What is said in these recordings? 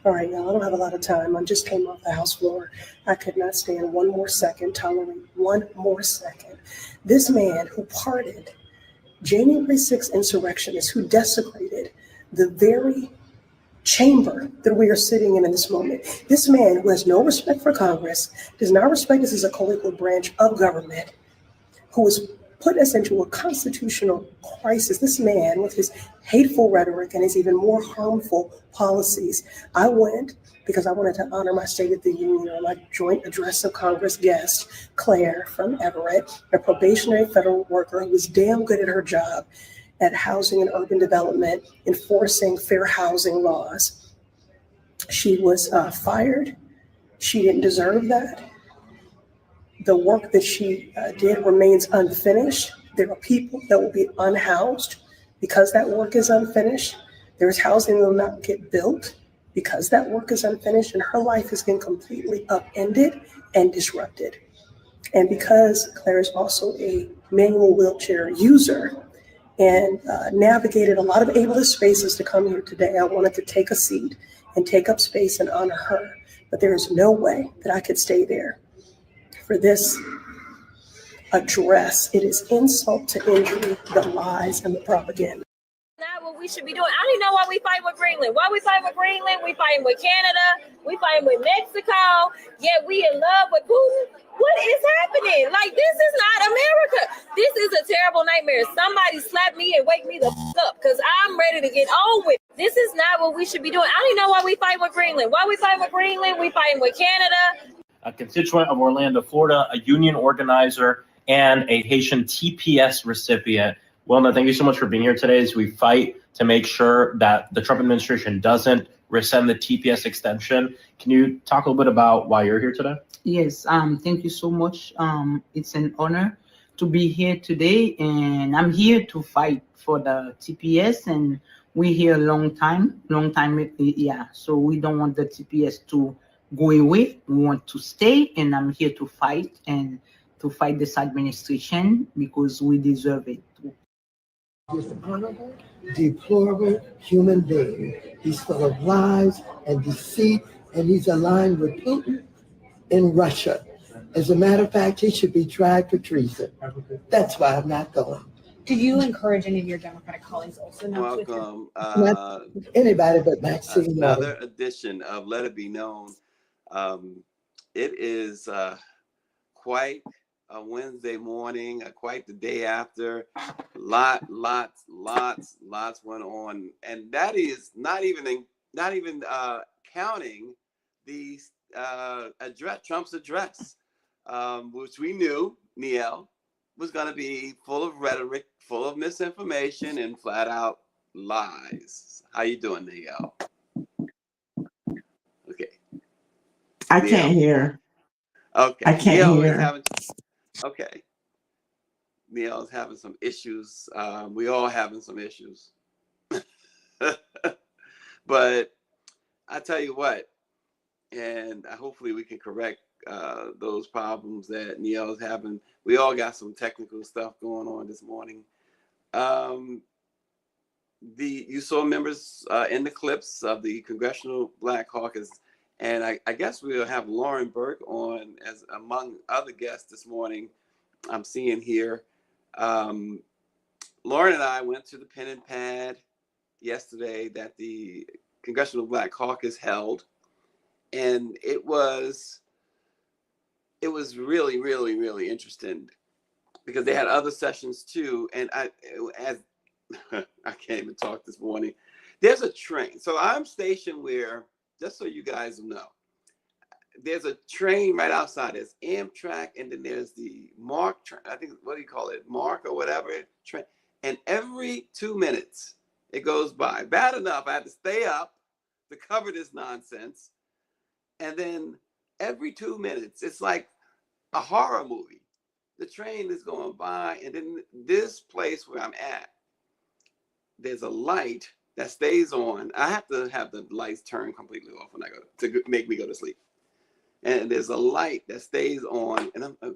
All right, y'all, I don't have a lot of time. I just came off the House floor. I could not stand one more second, tolerate one more second. This man who pardoned January 6th insurrectionists, who desecrated the very chamber that we are sitting in this moment. This man who has no respect for Congress, does not respect us as a co-equal branch of government, who has put us into a constitutional crisis. This man with his hateful rhetoric and his even more harmful policies. I went because I wanted to honor my State of the Union or my joint address of Congress guest, Claire from Everett, a probationary federal worker who was damn good at her job at housing and urban development, enforcing fair housing laws. She was fired. She didn't deserve that. The work that she did remains unfinished. There are people that will be unhoused because that work is unfinished. There's housing that will not get built because that work is unfinished, and her life has been completely upended and disrupted. And because Claire is also a manual wheelchair user and navigated a lot of ableist spaces to come here today, I wanted to take a seat and take up space and honor her. But there is no way that I could stay there for this address. It is insult to injury, the lies and the propaganda. Not what we should be doing. I don't even know why we fight with Greenland. Why we fighting with Greenland? We fighting with Canada. We fighting with Mexico. Yet we in love with Putin. What is happening? Like, this is not America. This is a terrible nightmare. Somebody slap me and wake me the up because I'm ready to get on with it. This is not what we should be doing. I don't even know why we fighting with Greenland. Why we fighting with Greenland? We fighting with Canada. A constituent of Orlando, Florida, a union organizer, and a Haitian TPS recipient. Wilma, thank you so much for being here today as we fight to make sure that the Trump administration doesn't rescind the TPS extension. Can you talk a little bit about why you're here today? Yes, thank you so much. It's an honor to be here today, and I'm here to fight for the TPS, and we're here a long time, yeah. So we don't want the TPS to go away. We want to stay, and I'm here to fight and to fight this administration because we deserve it. Dishonorable, deplorable human being. He's full of lies and deceit, and he's aligned with Putin in Russia. As a matter of fact, he should be tried for treason. That's why I'm not going. Do you encourage any of your Democratic colleagues also not to? Welcome. Not anybody but Maxine. Another edition of Let It Be Known. It is quite a Wednesday morning, quite the day after. Lots went on, and that is not even counting the address, Trump's address, which we knew, Niel, was going to be full of rhetoric, full of misinformation, and flat out lies. How you doing, Niel? Okay. I can't hear. Okay. I can't hear. Okay. Neil's having some issues. We all having some issues. But I tell you what, and hopefully we can correct those problems that Neil's having. We all got some technical stuff going on this morning. You saw members in the clips of the Congressional Black Caucus. And I guess we'll have Lauren Burke on as among other guests this morning. I'm seeing here. Lauren and I went to the pen and pad yesterday that the Congressional Black Caucus held. And it was really, really, really interesting because they had other sessions too. And I can't even talk this morning. There's a train. So I'm stationed where, just so you guys know, there's a train right outside. There's Amtrak, and then there's the Mark train. I think, what do you call it? Mark or whatever train. And every 2 minutes it goes by. Bad enough, I had to stay up to cover this nonsense. And then every 2 minutes, it's like a horror movie. The train is going by, and then this place where I'm at, there's a light that stays on. I have to have the lights turned completely off when I go to make me go to sleep. And there's a light that stays on, and I'm like,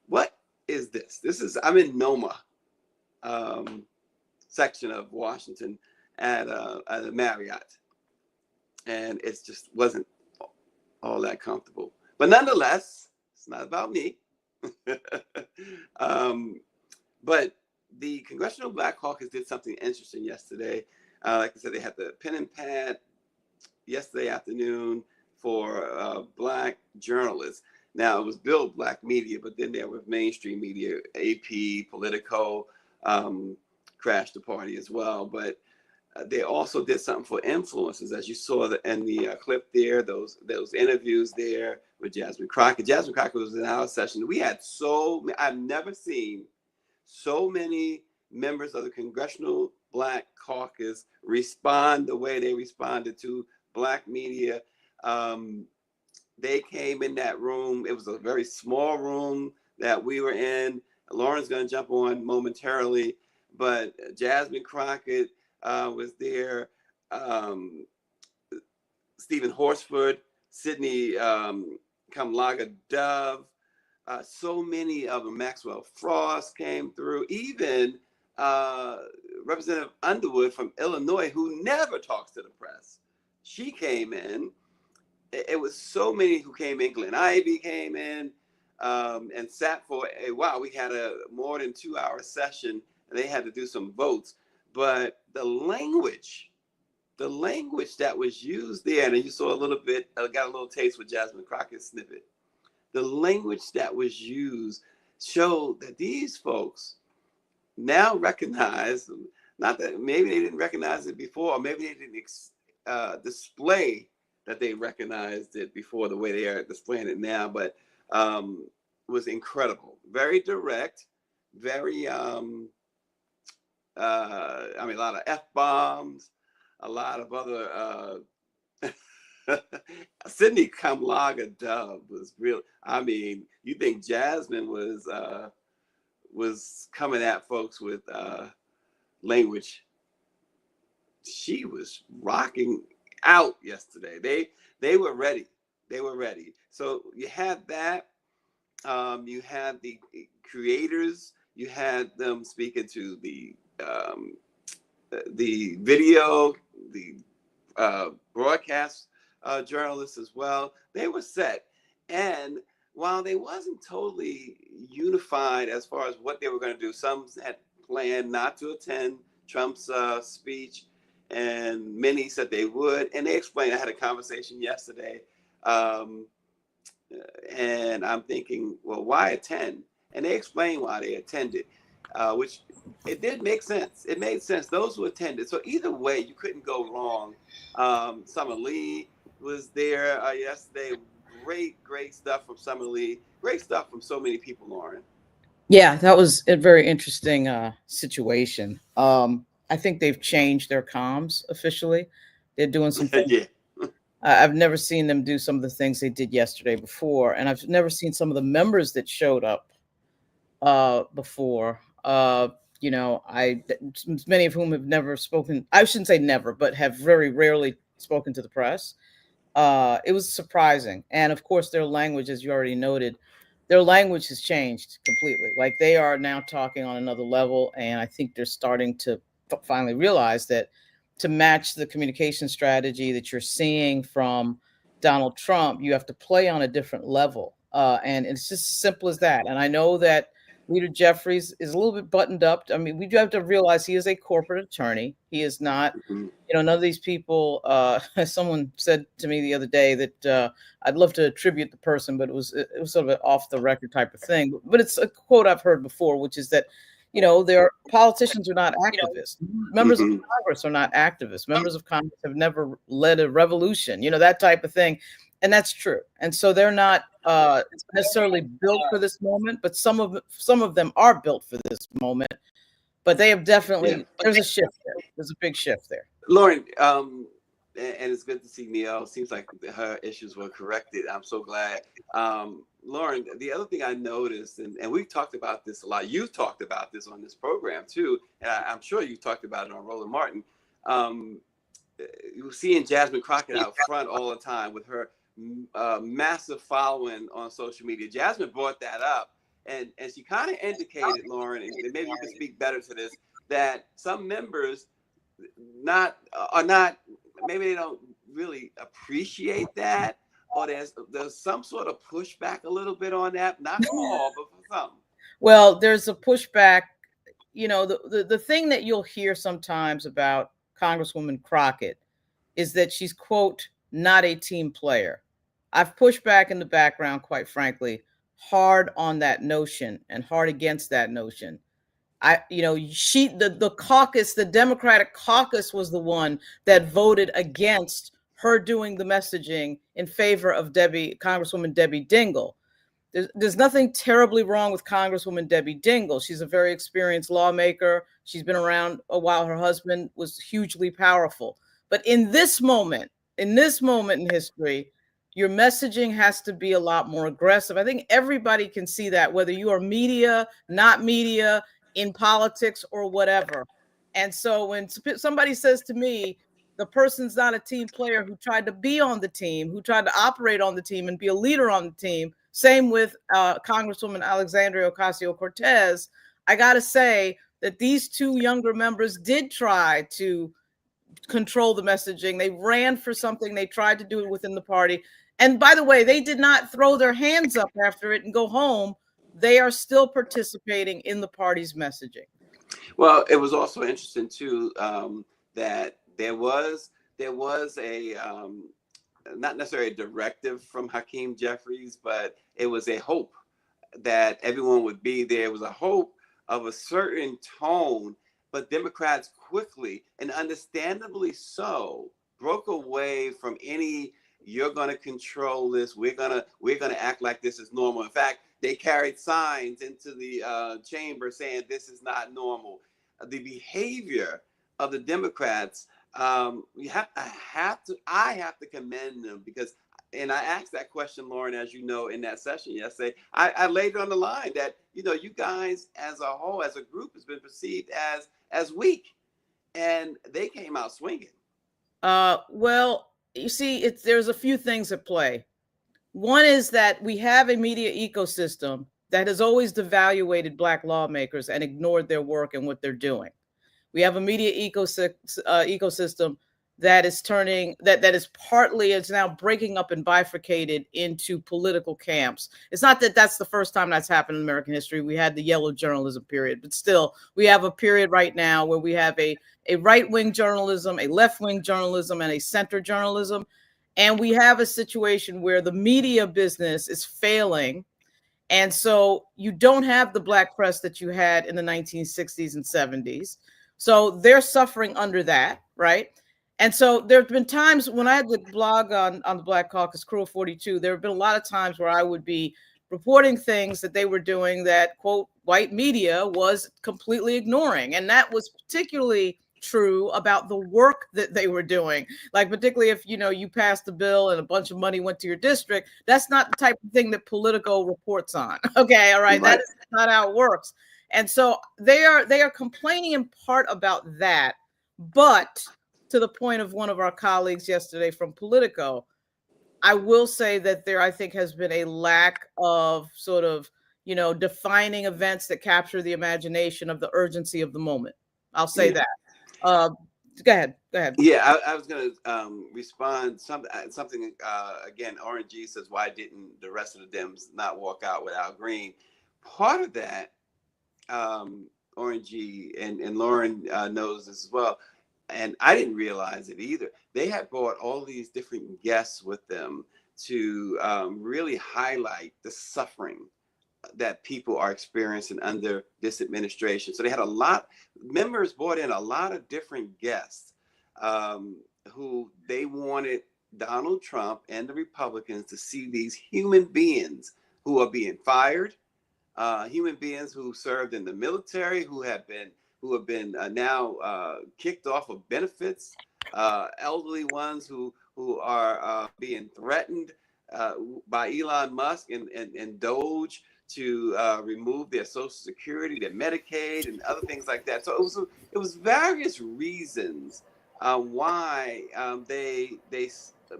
what is this? I'm in Noma section of Washington at a Marriott, and it just wasn't all that comfortable. But nonetheless, it's not about me. But the Congressional Black Caucus did something interesting yesterday. Like I said, they had the pen and pad yesterday afternoon for Black journalists. Now, it was billed Black media, but then there was mainstream media, AP, Politico, crashed the party as well. But they also did something for influencers, as you saw in the clip there, those interviews there with Jasmine Crockett. Jasmine Crockett was in our session. We had I've never seen so many members of the Congressional Black Caucus respond the way they responded to Black media. They came in that room. It was a very small room that we were in. Lauren's going to jump on momentarily, but Jasmine Crockett was there. Stephen Horsford, Sidney Kamlaga Dove, so many of them. Maxwell Frost came through. Even Representative Underwood from Illinois, who never talks to the press, she came in. It was so many who came in. Glenn Ivey came in and sat for a while. We had a more than 2-hour session, and they had to do some votes. But the language that was used there, and you saw a little bit, got a little taste with Jasmine Crockett's snippet. The language that was used showed that these folks now recognize, not that maybe they didn't recognize it before, or maybe they didn't display that they recognized it before the way they are displaying it now, but was incredible. Very direct, very, a lot of F-bombs, a lot of other, Sidney Kamlaga Dove was real. You think Jasmine was coming at folks with language. She was rocking out yesterday. They were ready. So you had that. You had the creators. You had them speaking to the video, the broadcast journalists as well. They were set. And while they wasn't totally unified as far as what they were going to do, some had planned not to attend Trump's speech, and many said they would. And they explained, I had a conversation yesterday, and I'm thinking, well, why attend? And they explained why they attended, which it did make sense. It made sense, those who attended. So either way, you couldn't go wrong. Summer Lee was there yesterday. Great stuff from Summer Lee. Great stuff from so many people, Lauren. Yeah, that was a very interesting situation. I think they've changed their comms officially. They're doing some things. Yeah. I've never seen them do some of the things they did yesterday before, and I've never seen some of the members that showed up before. Many of whom have never spoken. I shouldn't say never, but have very rarely spoken to the press. It was surprising, and of course, their language, as you already noted, their language has changed completely. Like, they are now talking on another level, and I think they're starting to finally realize that to match the communication strategy that you're seeing from Donald Trump, you have to play on a different level. And it's just as simple as that. And I know that Leader Jeffries is a little bit buttoned up. I mean, we do have to realize he is a corporate attorney. He is not, none of these people, someone said to me the other day that I'd love to attribute the person, but it was sort of an off the record type of thing. But it's a quote I've heard before, which is that, their politicians are not activists. Members of Mhm. Congress are not activists. Members of Congress have never led a revolution, that type of thing. And that's true. And so they're not necessarily built for this moment, but some of them are built for this moment. But they have definitely, there's a shift there. There's a big shift there. Lauren, and it's good to see Neil. Seems like her issues were corrected. I'm so glad. Lauren, the other thing I noticed, and we've talked about this a lot. You've talked about this on this program too, and I'm sure you've talked about it on Roland Martin. You're seeing Jasmine Crockett out front all the time with her massive following on social media. Jasmine brought that up, and she kind of indicated, Lauren, and maybe you can speak better to this, that some members are not, maybe they don't really appreciate that, or there's some sort of pushback a little bit on that, not for all, but for some. Well, there's a pushback. The thing that you'll hear sometimes about Congresswoman Crockett is that she's, quote, not a team player. I've pushed back in the background, quite frankly, hard on that notion and hard against that notion. The caucus, the Democratic caucus was the one that voted against her doing the messaging in favor of Congresswoman Debbie Dingell. There's nothing terribly wrong with Congresswoman Debbie Dingell. She's a very experienced lawmaker. She's been around a while. Her husband was hugely powerful. But in this moment in history, your messaging has to be a lot more aggressive. I think everybody can see that, whether you are media, not media, in politics or whatever. And so when somebody says to me, the person's not a team player who tried to be on the team, who tried to operate on the team and be a leader on the team, same with Congresswoman Alexandria Ocasio-Cortez, I got to say that these two younger members did try to control the messaging. They ran for something. They tried to do it within the party. And by the way, they did not throw their hands up after it and go home. They are still participating in the party's messaging. Well, it was also interesting too that there was a not necessarily a directive from Hakeem Jeffries, but it was a hope that everyone would be there. It was a hope of a certain tone, but Democrats quickly and understandably so broke away from any "you're going to control this, we're going to act like this is normal." In fact, they carried signs into the chamber saying this is not normal. The behavior of the Democrats, I have to commend them, because, and I asked that question, Lauren, as you know, in that session yesterday, I laid it on the line that, you guys as a whole, as a group, has been perceived as weak, and they came out swinging. Well, you see, there's a few things at play. One is that we have a media ecosystem that has always devaluated Black lawmakers and ignored their work and what they're doing. We have a media ecosystem that is it's now breaking up and bifurcated into political camps. It's not that that's the first time that's happened in American history. We had the yellow journalism period, but still we have a period right now where we have a right-wing journalism, a left-wing journalism, and a center journalism. And we have a situation where the media business is failing. And so you don't have the Black press that you had in the 1960s and 70s. So they're suffering under that, right? And so there have been times when I had the blog on the Black Caucus, Cruel 42, there have been a lot of times where I would be reporting things that they were doing that, quote, white media was completely ignoring. And that was particularly true about the work that they were doing. Like, particularly if, you passed a bill and a bunch of money went to your district, that's not the type of thing that Politico reports on. Okay, all right, that is not how it works. And so they are complaining in part about that. But to the point of one of our colleagues yesterday from Politico, I will say that there, I think, has been a lack of sort of, defining events that capture the imagination of the urgency of the moment. I'll say that. Go ahead. Yeah, I was going to respond something again. RNG says, why didn't the rest of the Dems not walk out without Green? Part of that, RNG and Lauren knows this as well, and I didn't realize it either. They had brought all these different guests with them to really highlight the suffering that people are experiencing under this administration. So they had members brought in a lot of different guests who they wanted Donald Trump and the Republicans to see these human beings who are being fired, human beings who served in the military, who have been now kicked off of benefits, elderly ones who are being threatened by Elon Musk and Doge to remove their Social Security, their Medicaid, and other things like that. So it was various reasons why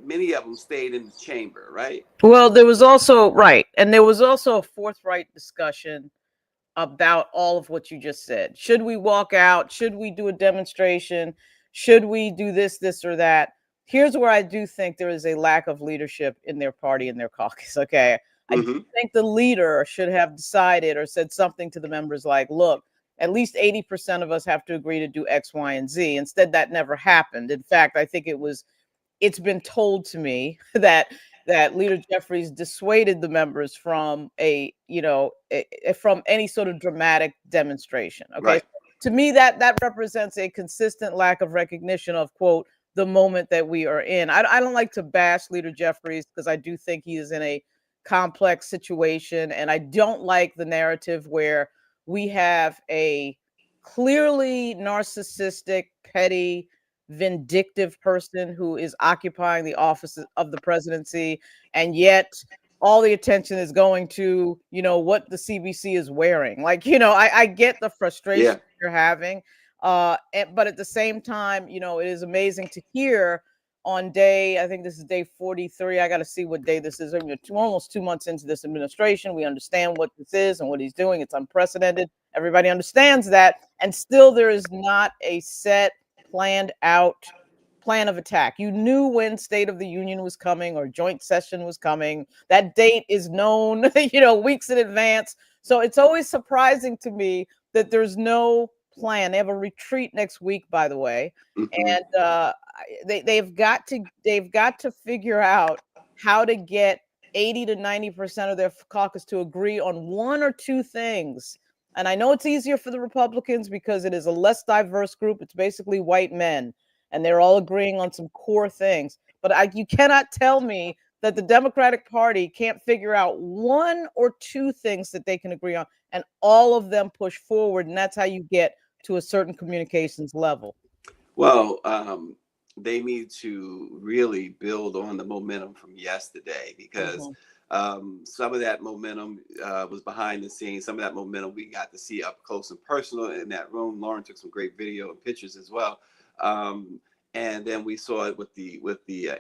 many of them stayed in the chamber, right? Well, there was also a forthright discussion about all of what you just said. Should we walk out? Should we do a demonstration? Should we do this or that? Here's where I do think there is a lack of leadership in their party and their caucus. Okay. I do think the leader should have decided or said something to the members like, look, at least 80% of us have to agree to do X, Y, and Z. Instead, that never happened. In fact, I think it's been told to me that Leader Jeffries dissuaded the members from from any sort of dramatic demonstration. Okay. Right. To me, that represents a consistent lack of recognition of, quote, the moment that we are in. I don't like to bash Leader Jeffries because I do think he is in a complex situation. And I don't like the narrative where we have a clearly narcissistic, petty, vindictive person who is occupying the office of the presidency, and yet all the attention is going to what the CBC is wearing. Like, I get the frustration you're having, but at the same time, it is amazing to hear on I think this is day 43. I got to see what day this is. We're almost 2 months into this administration. We understand what this is and what he's doing. It's unprecedented. Everybody understands that, and still there is not a set planned out plan of attack. You knew when State of the Union was coming or joint session was coming. That date is known, weeks in advance. So it's always surprising to me that there's no plan. They have a retreat next week, by the way, and they've got to figure out how to get 80 to 90% of their caucus to agree on one or two things. And I know it's easier for the Republicans because it is a less diverse group. It's basically white men, and they're all agreeing on some core things. But you cannot tell me that the Democratic Party can't figure out one or two things that they can agree on, and all of them push forward. And that's how you get to a certain communications level. Well, they need to really build on the momentum from yesterday, because some of that momentum was behind the scenes. Some of that momentum we got to see up close and personal in that room. Lauren took some great video and pictures as well. And then we saw it with the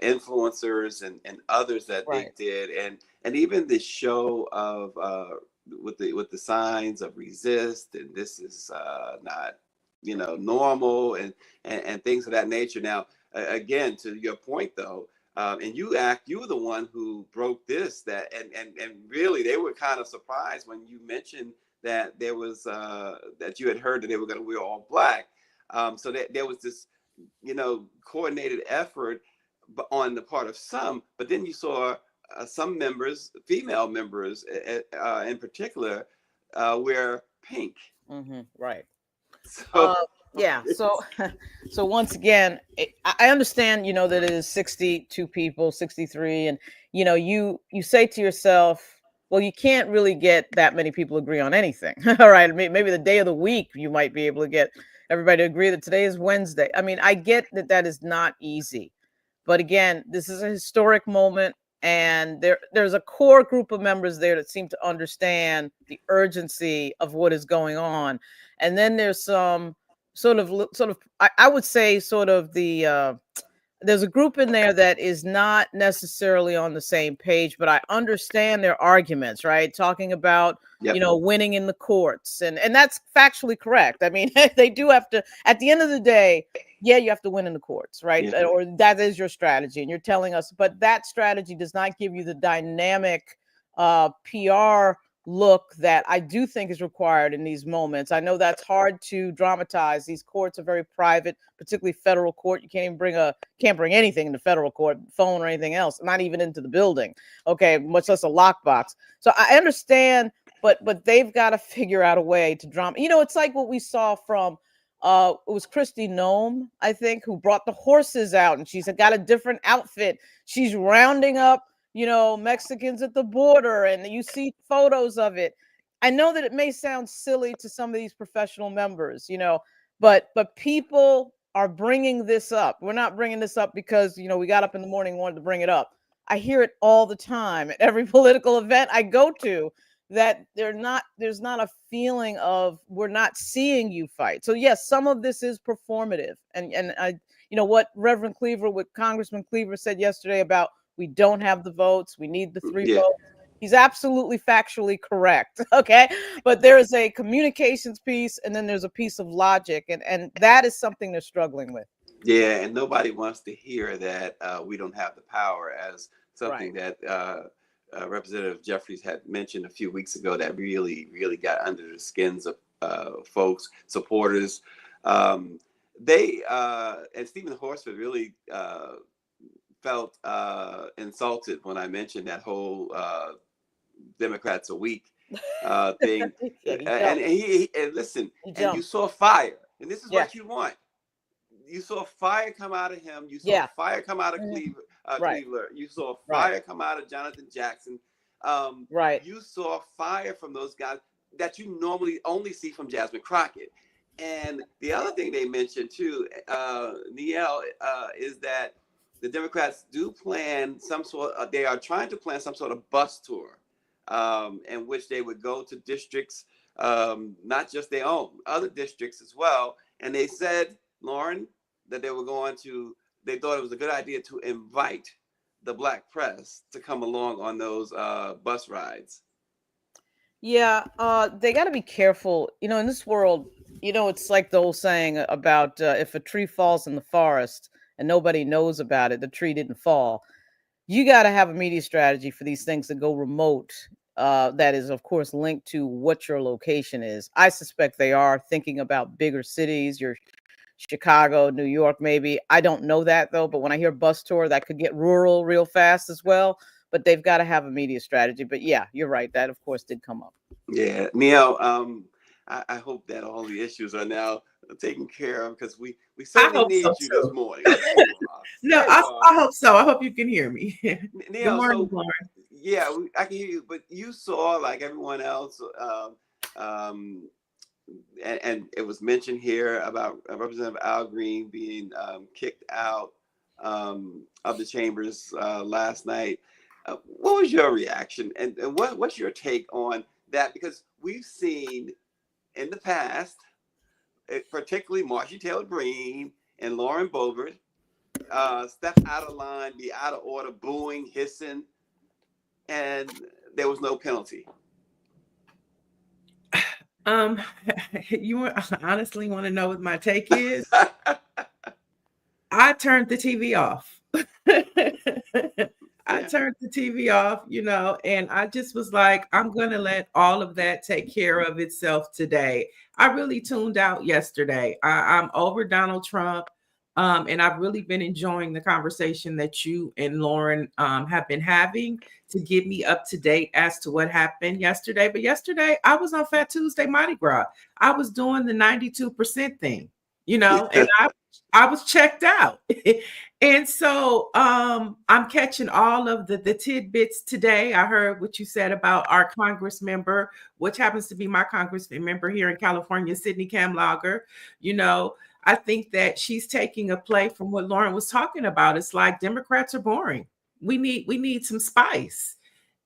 influencers and others that they did, and even the show of with the signs of resist, and this is not normal, and things of that nature. Now, again, to your point though, and you were the one who broke this, and really they were kind of surprised when you mentioned that there was that you had heard that they were going to wear all black. So that there was this coordinated effort on the part of some, but then you saw some members, female members in particular, wear pink. Right. So so once again, I understand that it is 62 people, 63, and you say to yourself, well, you can't really get that many people to agree on anything. All right, maybe the day of the week you might be able to get everybody to agree that today is Wednesday. I mean, I get that is not easy, but again, this is a historic moment, and there's a core group of members there that seem to understand the urgency of what is going on, and then there's some sort of I would say sort of the there's a group in there that is not necessarily on the same page, but I understand their arguments, right? Talking about, winning in the courts. And that's factually correct. I mean, they do have to, at the end of the day, you have to win in the courts, right? Yeah. Or that is your strategy. And you're telling us, but that strategy does not give you the dynamic PR look that I do think is required in these moments. I know that's hard to dramatize. These courts are very private, particularly federal court. You can't even can't bring anything into federal court, phone or anything else, not even into the building. Okay, much less a lockbox. So I understand but they've got to figure out a way to drama. It's like what we saw from it was Christy Nome, I think, who brought the horses out, and she's got a different outfit. She's rounding up, Mexicans at the border, and you see photos of it. I know that it may sound silly to some of these professional members, but people are bringing this up. We're not bringing this up because, we got up in the morning and wanted to bring it up. I hear it all the time at every political event I go to, that there's not a feeling of we're not seeing you fight. So yes, some of this is performative. And I, what Reverend Cleaver, what Congressman Cleaver said yesterday about we don't have the votes, we need the 3 votes. He's absolutely factually correct. Okay. But there is a communications piece, and then there's a piece of logic. And that is something they're struggling with. Yeah. And nobody wants to hear that we don't have the power, as something that Representative Jeffries had mentioned a few weeks ago that really, really got under the skins of folks, supporters. They and Stephen Horsford really felt insulted when I mentioned that whole Democrats a week thing. And listen, and you saw fire, and this is what you want. You saw fire come out of him. You saw fire come out of Cleaver. You saw fire come out of Jonathan Jackson. You saw fire from those guys that you normally only see from Jasmine Crockett. And the other thing they mentioned too, Niele, is that the Democrats do plan they are trying to plan some sort of bus tour in which they would go to districts, not just their own, other districts as well. And they said, Lauren, that they thought it was a good idea to invite the Black press to come along on those bus rides. Yeah, they got to be careful. In this world, it's like the old saying about if a tree falls in the forest and nobody knows about it, the tree didn't fall. You got to have a media strategy for these things that go remote. That is, of course, linked to what your location is. I suspect they are thinking about bigger cities, your Chicago, New York, maybe. I don't know that, though. But when I hear bus tour, that could get rural real fast as well. But they've got to have a media strategy. But yeah, you're right. That, of course, did come up. Yeah. Niele, I hope that all the issues are now taken care of, because we certainly need you this morning. No, I hope so. I hope you can hear me. Niele, Good morning, Lauren. Yeah, I can hear you, but you saw, like everyone else, and it was mentioned here about Representative Al Green being kicked out of the chambers last night. What was your reaction, and what's your take on that? Because we've seen in the past, particularly Marjorie Taylor Greene and Lauren Boebert, step out of line, be out of order, booing, hissing, and there was no penalty. You honestly want to know what my take is? I turned the TV off. I turned the TV off, and I just was like, I'm going to let all of that take care of itself today. I really tuned out yesterday. I'm over Donald Trump. And I've really been enjoying the conversation that you and Lauren have been having to get me up to date as to what happened yesterday. But yesterday I was on Fat Tuesday Mardi Gras. I was doing the 92% thing, and I was checked out. And so I'm catching all of the tidbits today. I heard what you said about our Congress member, which happens to be my Congressman member here in California, Sidney Kamlager. I think that she's taking a play from what Lauren was talking about. It's like Democrats are boring. We need some spice.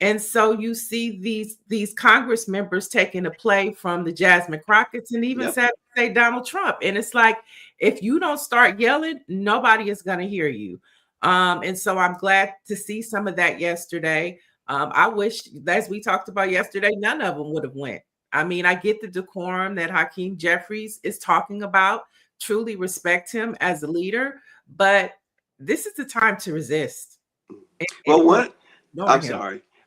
And so you see these Congress members taking a play from the Jasmine Crockett's and even say Donald Trump. And it's like, if you don't start yelling, nobody is going to hear you. And so I'm glad to see some of that yesterday. I wish, as we talked about yesterday, none of them would have went. I mean, I get the decorum that Hakeem Jeffries is talking about. Truly respect him as a leader, but this is the time to resist. One of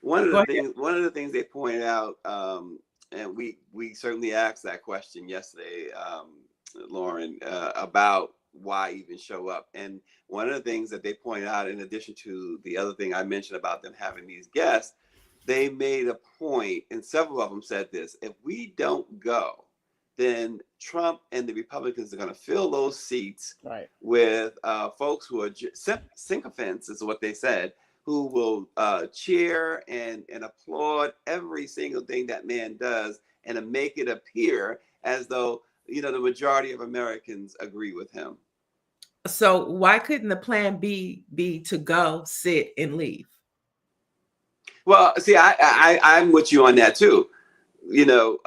the things they pointed out, and we certainly asked that question yesterday, Lauren, about why even show up. And one of the things that they pointed out, in addition to the other thing I mentioned about them having these guests, they made a point, and several of them said this: if we don't go, then Trump and the Republicans are going to fill those seats with folks who are sycophants, is what they said, who will cheer and applaud every single thing that man does and to make it appear as though, you know, the majority of Americans agree with him. So why couldn't the plan B be to go, sit, and leave? Well, see, I'm with you on that too. You know,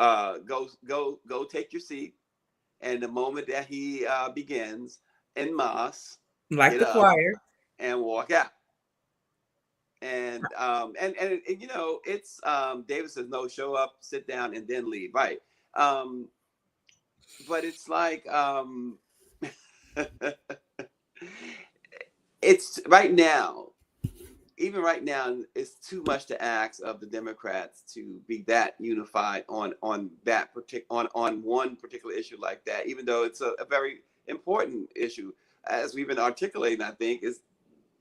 go take your seat, and the moment that he begins en masse, like the choir, and walk out. And you know, it's David says no, show up, sit down, and then leave, right? But it's like it's right now. Even right now, it's too much to ask of the Democrats to be that unified on that on one particular issue like that. Even though it's a very important issue, as we've been articulating, I think is,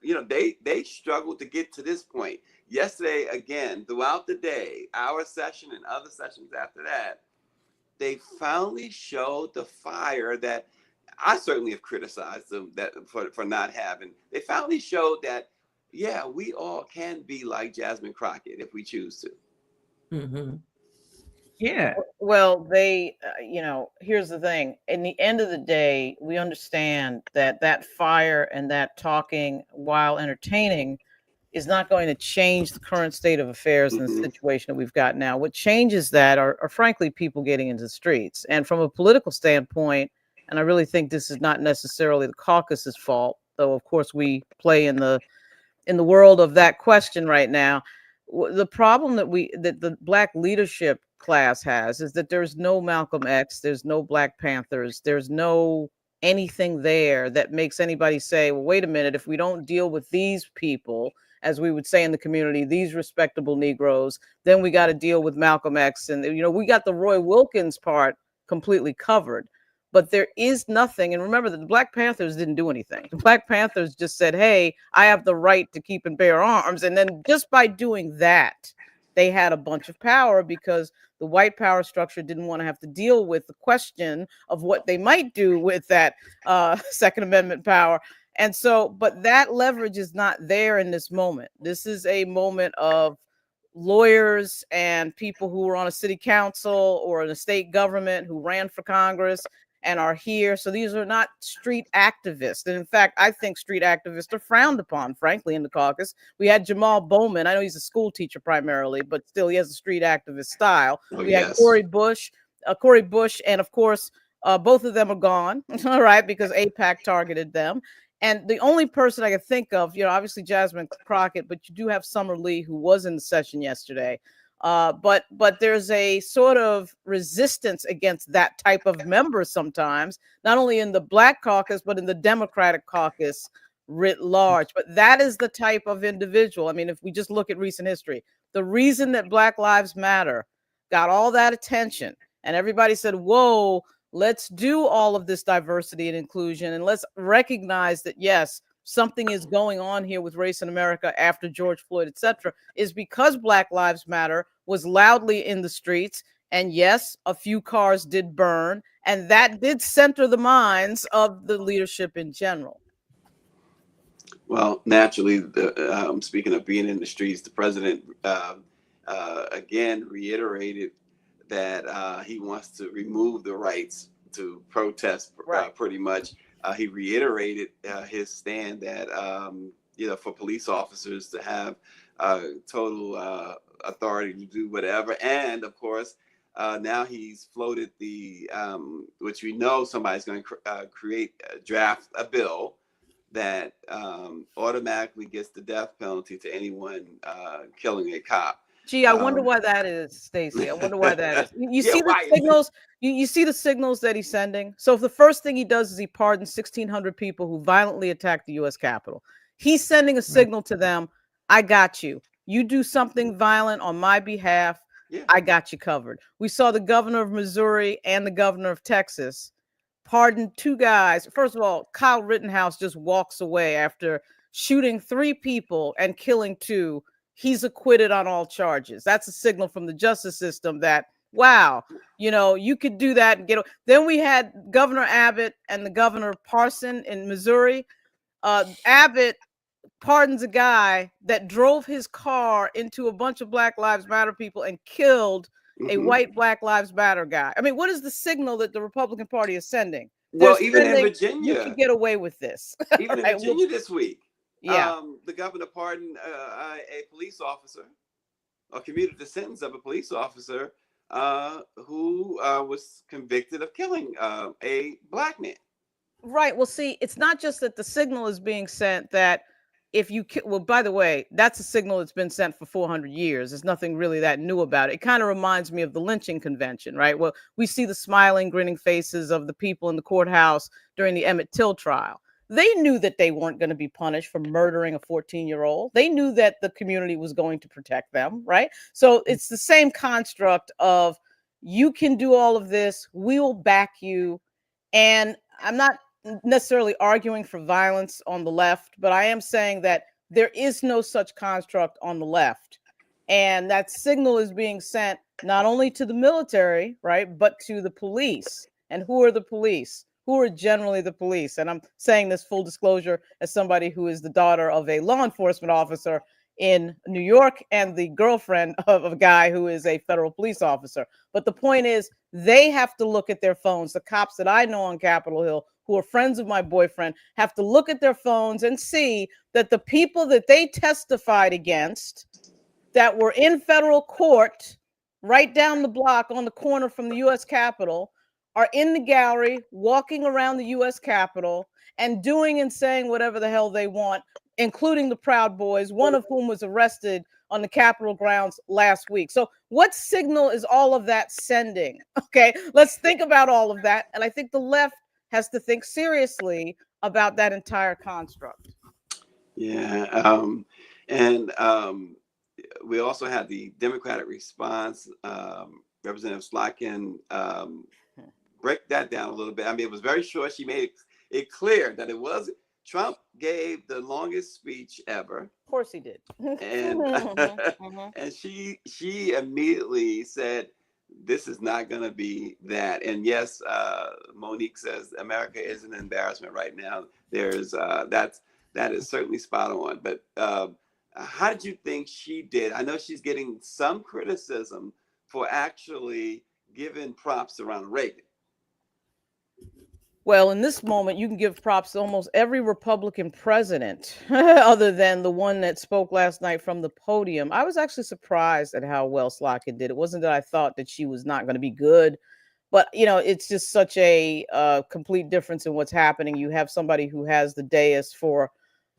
you know, they struggled to get to this point. Yesterday, again, throughout the day, our session and other sessions after that, they finally showed the fire that I certainly have criticized them for not having. They finally showed that, yeah, we all can be like Jasmine Crockett if we choose to. Mm-hmm. Yeah. Well, they, you know, here's the thing. In the end of the day, we understand that fire and that talking while entertaining is not going to change the current state of affairs and the situation that we've got now. What changes that are frankly people getting into the streets. And from a political standpoint, and I really think this is not necessarily the caucus's fault, though of course we play in the world of that question right now. The problem that the Black leadership class has is that there's no Malcolm X, there's no Black Panthers, there's no anything there that makes anybody say, well, wait a minute, if we don't deal with these people, as we would say in the community, these respectable Negroes, then we got to deal with Malcolm X. And, you know, we got the Roy Wilkins part completely covered. But there is nothing. And remember that the Black Panthers didn't do anything. The Black Panthers just said, hey, I have the right to keep and bear arms. And then just by doing that, they had a bunch of power because the white power structure didn't want to have to deal with the question of what they might do with that Second Amendment power. And so, but that leverage is not there in this moment. This is a moment of lawyers and people who were on a city council or in a state government who ran for Congress and are here. So these are not street activists. And in fact, I think street activists are frowned upon, frankly, in the caucus. We had Jamal Bowman. I know he's a school teacher primarily, but still he has a street activist style. We had Cori Bush, and of course, both of them are gone, all right, because AIPAC targeted them. And the only person I could think of, you know, obviously Jasmine Crockett, but you do have Summer Lee, who was in the session yesterday. But there's a sort of resistance against that type of member sometimes, not only in the Black caucus, but in the Democratic caucus writ large. But that is the type of individual. I mean, if we just look at recent history, the reason that Black Lives Matter got all that attention and everybody said, whoa, let's do all of this diversity and inclusion, and let's recognize that, yes, something is going on here with race in America after George Floyd, etc., is because Black Lives Matter was loudly in the streets. And yes, a few cars did burn, and that did center the minds of the leadership in general. Well, naturally, speaking of being in the streets, the president again reiterated that he wants to remove the rights to protest, pretty much. He reiterated his stand that, you know, for police officers to have total authority to do whatever. And of course, now he's floated the, which we know somebody's going to draft a bill that automatically gets the death penalty to anyone killing a cop. Gee, I wonder why that is, Stacey. I wonder why that is. You see the signals. You see the signals that he's sending. So if the first thing he does is he pardons 1,600 people who violently attacked the U.S. Capitol, he's sending a signal to them: I got you. You do something violent on my behalf, I got you covered. We saw the governor of Missouri and the governor of Texas pardon two guys. First of all, Kyle Rittenhouse just walks away after shooting 3 people and killing 2 he's acquitted on all charges. That's a signal from the justice system that, wow, you could do that and get. Then we had Governor Abbott and the Governor Parson in Missouri. Abbott pardons a guy that drove his car into a bunch of Black Lives Matter people and killed a white Black Lives Matter guy. I mean, what is the signal that the Republican Party is sending? Well, even in Virginia, you can get away with this. Even in Virginia this week, yeah, the governor pardoned a police officer, or commuted the sentence of a police officer who was convicted of killing a Black man. Right. Well, see, it's not just that the signal is being sent that well, by the way, that's a signal that's been sent for 400 years. There's nothing really that new about it. It kind of reminds me of the lynching convention, right? Well, we see the smiling, grinning faces of the people in the courthouse during the Emmett Till trial. They knew that they weren't going to be punished for murdering a 14-year-old. They knew that the community was going to protect them, right? So it's the same construct of, you can do all of this, we will back you. And I'm not necessarily arguing for violence on the left, but I am saying that there is no such construct on the left. And that signal is being sent not only to the military, right, but to the police. And who are the police? Who are generally the police? And I'm saying this full disclosure as somebody who is the daughter of a law enforcement officer in New York and the girlfriend of a guy who is a federal police officer. But the point is, they have to look at their phones. The cops that I know on Capitol Hill, who are friends of my boyfriend, have to look at their phones and see that the people that they testified against that were in federal court right down the block on the corner from the U.S. Capitol are in the gallery, walking around the U.S. Capitol and doing and saying whatever the hell they want, including the Proud Boys, one of whom was arrested on the Capitol grounds last week. So what signal is all of that sending? Okay, let's think about all of that. And I think the left has to think seriously about that entire construct. Yeah. We also had the Democratic response. Representative Slotkin break that down a little bit. I mean, it was very short. She made it clear that it wasn't. Trump gave the longest speech ever. Of course he did. And and she immediately said, this is not going to be that. And yes, Monique says America is an embarrassment right now. There's that is certainly spot on. But how did you think she did? I know she's getting some criticism for actually giving props to Ronald Reagan. Well, in this moment, you can give props to almost every Republican president, other than the one that spoke last night from the podium. I was actually surprised at how well Slotkin did. It wasn't that I thought that she was not going to be good, but it's just such a complete difference in what's happening. You have somebody who has the dais for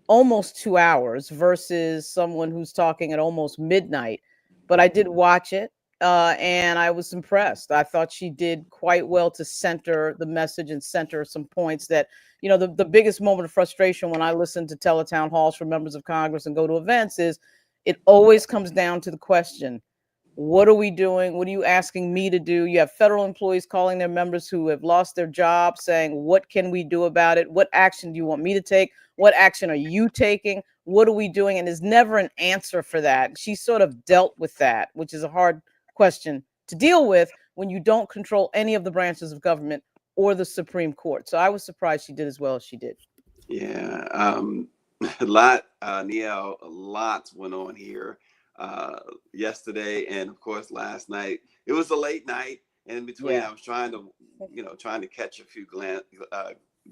almost 2 hours versus someone who's talking at almost midnight. But I did watch it. And I was impressed. I thought she did quite well to center the message and center some points that, the biggest moment of frustration when I listen to teletown halls for members of Congress and go to events is it always comes down to the question, what are we doing? What are you asking me to do? You have federal employees calling their members who have lost their job saying, what can we do about it? What action do you want me to take? What action are you taking? What are we doing? And there's never an answer for that. She sort of dealt with that, which is a hard question to deal with when you don't control any of the branches of government or the Supreme Court. So I was surprised she did as well as she did. Yeah, lots went on here yesterday, and of course last night. It was a late night, and in between I was trying to catch a few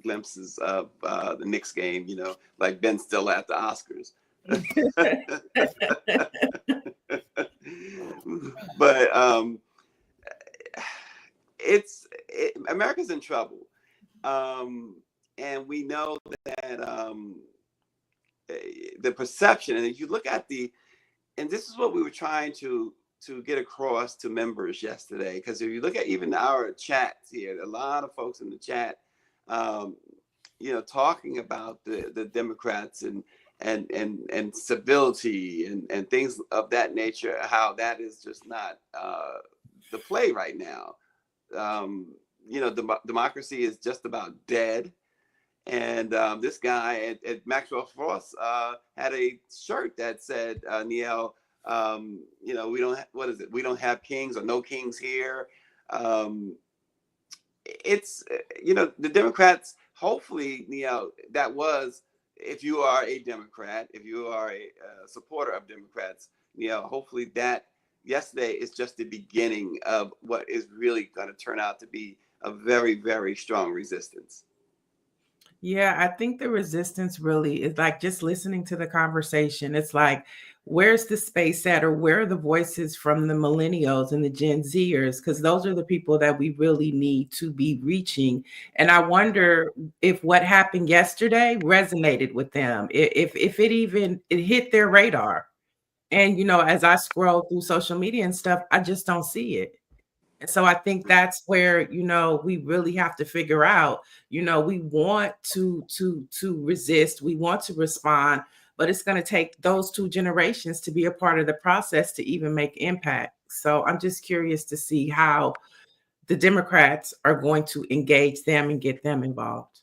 glimpses of the Knicks game, like Ben Stiller at the Oscars. But America's in trouble, and we know that the perception, and if you look at and this is what we were trying to get across to members yesterday, because if you look at even our chats here, a lot of folks in the chat, talking about the Democrats and civility and things of that nature, how that is just not the play right now. Democracy is just about dead, And this guy at Maxwell Frost had a shirt that said, Niall, you know, we don't, what is it? We don't have kings or no kings here. It's, you know, the Democrats, hopefully, Niall, that was, if you are a Democrat, if you are a supporter of Democrats, Niall, hopefully that yesterday is just the beginning of what is really going to turn out to be a very, very strong resistance. Yeah, I think the resistance really is like just listening to the conversation. It's like, where's the space at, or where are the voices from the millennials and the Gen Zers? Because those are the people that we really need to be reaching. And I wonder if what happened yesterday resonated with them, if it hit their radar. And, you know, as I scroll through social media and stuff, I just don't see it. And so I think that's where, you know, we really have to figure out, you know, we want to resist, we want to respond, but it's going to take those two generations to be a part of the process to even make impact. So I'm just curious to see how the Democrats are going to engage them and get them involved.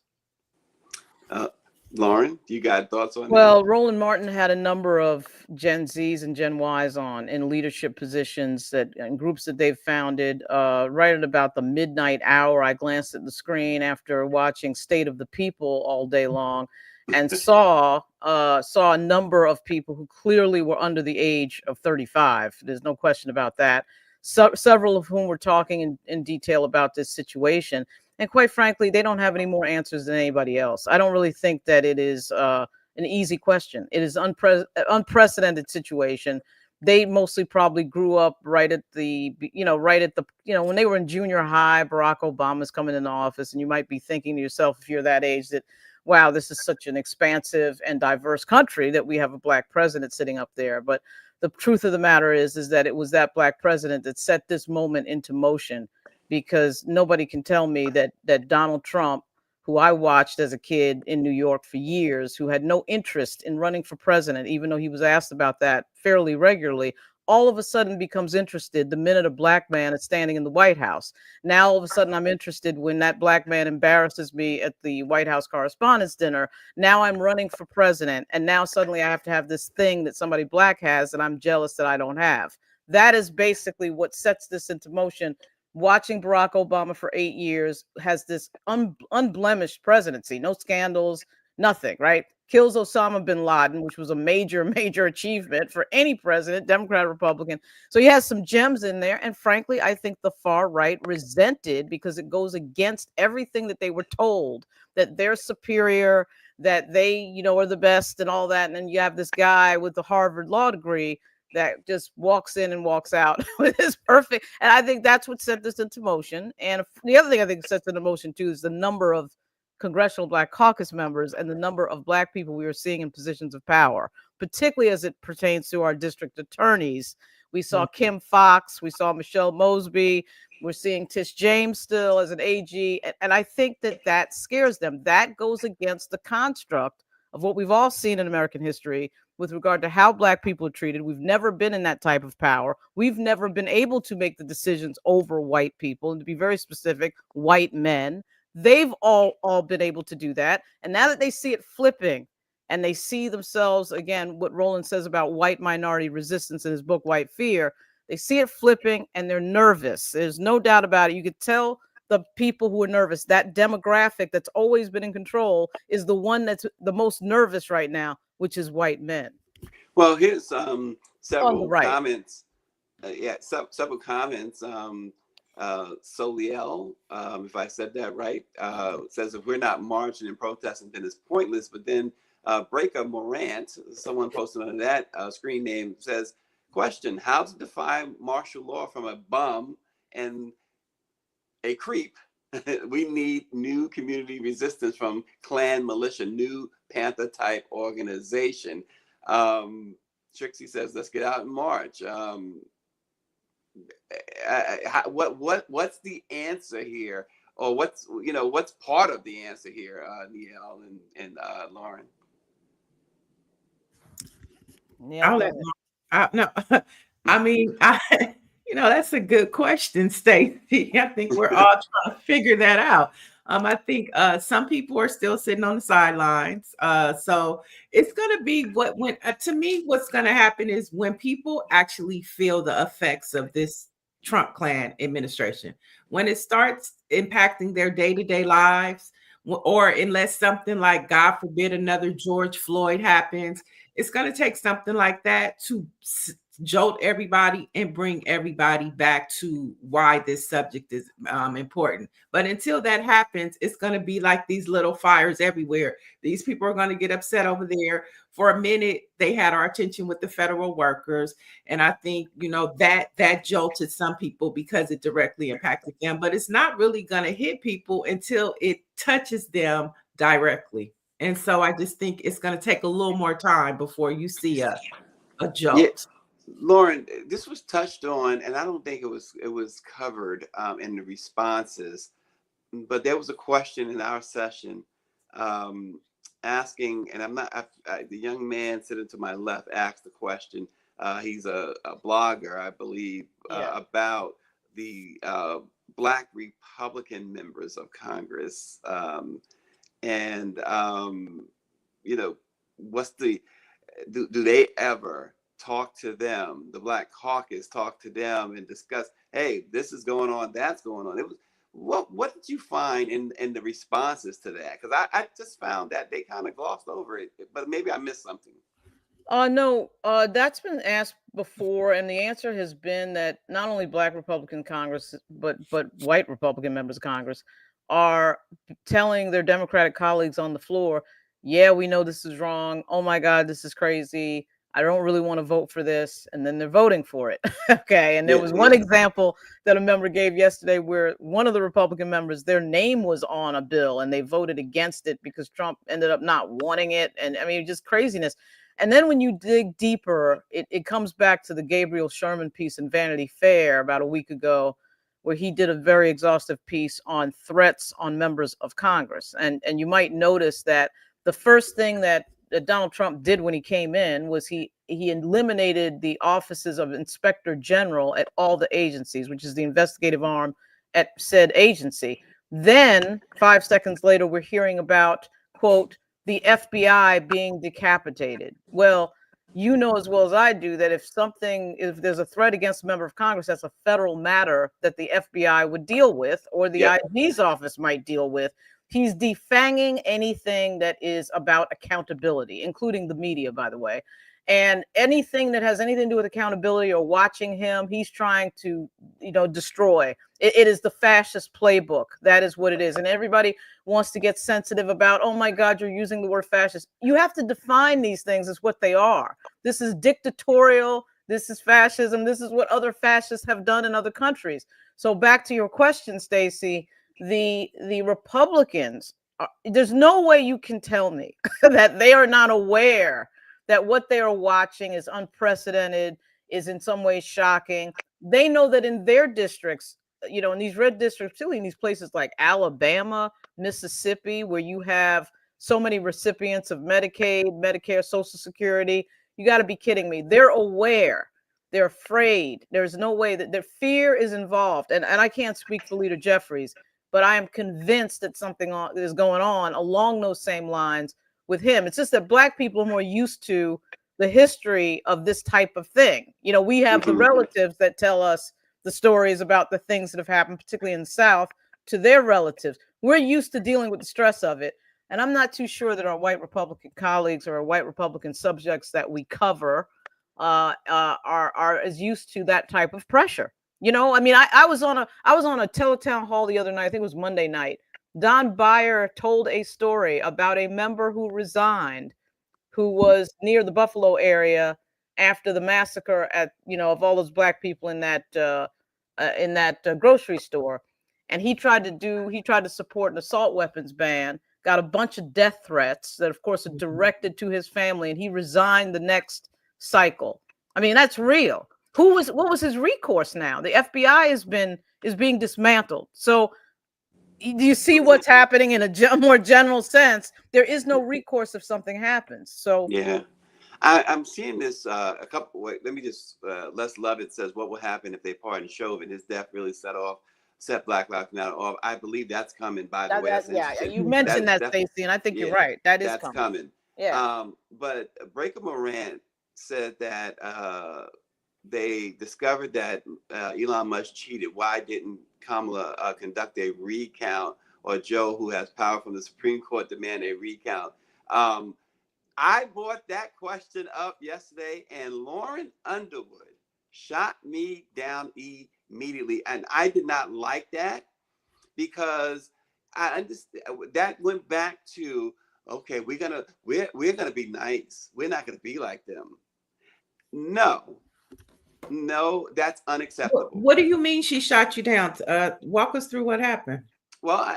Lauren, you got thoughts on that? Well, Roland Martin had a number of Gen Zs and Gen Ys on in leadership positions and groups that they've founded. Right at about the midnight hour, I glanced at the screen after watching State of the People all day long, and saw a number of people who clearly were under the age of 35. There's no question about that. Several of whom were talking in detail about this situation. And quite frankly, they don't have any more answers than anybody else. I don't really think that it is an easy question. It is unprecedented situation. They mostly probably grew up right at the, when they were in junior high, Barack Obama's coming into office, and you might be thinking to yourself, if you're that age, that, wow, this is such an expansive and diverse country that we have a Black president sitting up there. But the truth of the matter is that it was that Black president that set this moment into motion, because nobody can tell me that Donald Trump, who I watched as a kid in New York for years, who had no interest in running for president, even though he was asked about that fairly regularly, all of a sudden becomes interested the minute a Black man is standing in the White House. Now, all of a sudden, I'm interested when that Black man embarrasses me at the White House Correspondents' Dinner. Now I'm running for president, and now suddenly I have to have this thing that somebody Black has that I'm jealous that I don't have. That is basically what sets this into motion. Watching Barack Obama for 8 years, has this unblemished presidency, no scandals, nothing, right? Kills Osama bin Laden, which was a major, major achievement for any president, Democrat or Republican. So he has some gems in there. And frankly, I think the far right resented, because it goes against everything that they were told, that they're superior, that they, are the best and all that. And then you have this guy with the Harvard law degree that just walks in and walks out with his perfect. And I think that's what set this into motion. And the other thing I think sets into motion too is the number of Congressional Black Caucus members and the number of Black people we are seeing in positions of power, particularly as it pertains to our district attorneys. We saw Kim Foxx, we saw Michelle Mosby, we're seeing Tish James still as an AG. And I think that scares them. That goes against the construct of what we've all seen in American history with regard to how Black people are treated. We've never been in that type of power. We've never been able to make the decisions over white people, and to be very specific, white men. They've all been able to do that. And now that they see it flipping, and they see themselves, again, what Roland says about white minority resistance in his book, White Fear, they see it flipping and they're nervous. There's no doubt about it. You could tell the people who are nervous, that demographic that's always been in control is the one that's the most nervous right now, which is white men. Well, here's several comments. Several comments. Soliel, if I said that right, says if we're not marching and protesting, then it's pointless. But then Breaker Morant, someone posted on that screen name, says, question, how to define martial law from a bum and a creep? We need new community resistance from Klan militia, new Panther type organization. Trixie says, let's get out and march. What's the answer here, or what's part of the answer here, Niall and Lauren? Yeah, that's a good question, Stacey. I think we're all trying to figure that out. I think some people are still sitting on the sidelines. So it's going to be to me, what's going to happen is when people actually feel the effects of this Trump clan administration, when it starts impacting their day-to-day lives, or unless something like, God forbid, another George Floyd happens, it's going to take something like that to jolt everybody and bring everybody back to why this subject is important. But until that happens, it's going to be like these little fires everywhere. These people are going to get upset over there. For a minute, they had our attention with the federal workers. And I think, that jolted some people because it directly impacted them. But it's not really going to hit people until it touches them directly. And so I just think it's going to take a little more time before you see a jolt. Yeah. Lauren, this was touched on, and I don't think it was covered in the responses, but there was a question in our session asking, and the young man sitting to my left asked the question. He's a blogger, I believe, about the Black Republican members of Congress, what's do they ever talk to them, the Black Caucus talk to them and discuss, hey, this is going on, that's going on. It was what did you find in the responses to that? Because I just found that they kind of glossed over it, but maybe I missed something. No, that's been asked before, and the answer has been that not only Black Republican Congress, but white Republican members of Congress are telling their Democratic colleagues on the floor, yeah, we know this is wrong. Oh my God, this is crazy. I don't really want to vote for this. And then they're voting for it. Okay. And there was one example that a member gave yesterday where one of the Republican members, their name was on a bill and they voted against it because Trump ended up not wanting it. And I mean, just craziness. And then when you dig deeper, it comes back to the Gabriel Sherman piece in Vanity Fair about a week ago, where he did a very exhaustive piece on threats on members of Congress. And you might notice that the first thing that Donald Trump did when he came in was he eliminated the offices of Inspector General at all the agencies, which is the investigative arm at said agency. Then 5 seconds later, we're hearing about, quote, the FBI being decapitated. Well, you know as well as I do that if there's a threat against a member of Congress, that's a federal matter that the FBI would deal with, or the IG's office might deal with. He's defanging anything that is about accountability, including the media, by the way. And anything that has anything to do with accountability or watching him, he's trying to, destroy. It is the fascist playbook. That is what it is. And everybody wants to get sensitive about, oh my God, you're using the word fascist. You have to define these things as what they are. This is dictatorial. This is fascism. This is what other fascists have done in other countries. So back to your question, Stacey, the Republicans, there's no way you can tell me that they are not aware that what they are watching is unprecedented, is in some ways shocking. They know that in their districts, in these red districts, particularly in these places like Alabama, Mississippi, where you have so many recipients of Medicaid, Medicare, Social Security, you got to be kidding me. They're aware. They're afraid. There's no way that their fear is involved. And I can't speak for Leader Jeffries, but I am convinced that something is going on along those same lines with him. It's just that Black people are more used to the history of this type of thing. We have the relatives that tell us the stories about the things that have happened, particularly in the South, to their relatives. We're used to dealing with the stress of it. And I'm not too sure that our white Republican colleagues or our white Republican subjects that we cover are as used to that type of pressure. I was on a teletown hall the other night. I think it was Monday night. Don Beyer told a story about a member who resigned, who was near the Buffalo area after the massacre of all those Black people in that grocery store. And he tried to support an assault weapons ban, got a bunch of death threats that of course are directed to his family, and he resigned the next cycle. I mean, that's real. What was his recourse now? The FBI is being dismantled. So do you see what's happening in a more general sense? There is no recourse if something happens. So yeah, I'm seeing this a couple. Let me just Les Lovett says, what will happen if they pardon Chauvin? His death really set off set Black Lives Matter off. I believe that's coming, by the way. That's Yeah, interesting. you mentioned that, Stacey, and I think you're right. That is that's coming. Yeah. But Breaker Morant said that they discovered that Elon Musk cheated. Why didn't Kamala conduct a recount, or Joe, who has power from the Supreme Court, demand a recount? I brought that question up yesterday, and Lauren Underwood shot me down immediately. And I did not like that, because I understand that went back to, okay, we're gonna be nice. We're not gonna be like them. No, that's unacceptable. What do you mean she shot you down? Walk us through what happened. Well,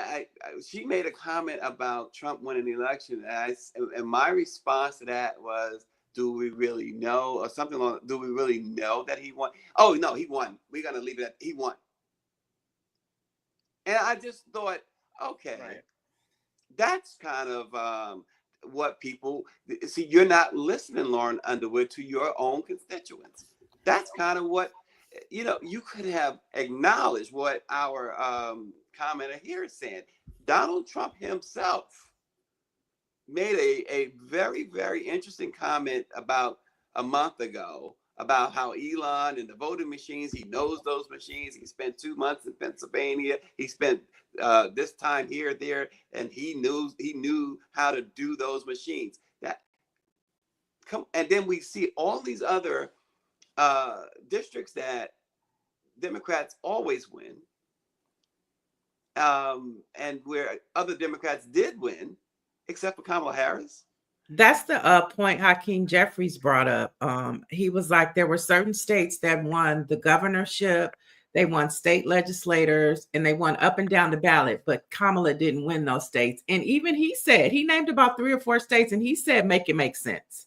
she made a comment about Trump winning the election, and my response to that was, do we really know, or something like, do we really know that he won? Oh, no, he won. We're going to leave it at he won. And I just thought, okay, right. That's kind of what people see. You're not listening, Lauren Underwood, to your own constituents. That's kind of what, you could have acknowledged what our commenter here is saying. Donald Trump himself made a very, very interesting comment about a month ago about how Elon and the voting machines, he knows those machines. He spent 2 months in Pennsylvania. He spent this time here, there, and he knew how to do those machines. And then we see all these other districts that Democrats always win, and where other Democrats did win, except for Kamala Harris. That's the point Hakeem Jeffries brought up. He was like, there were certain states that won the governorship, they won state legislators, and they won up and down the ballot, but Kamala didn't win those states. And even he said, he named about 3 or 4 states, and he said, make it make sense.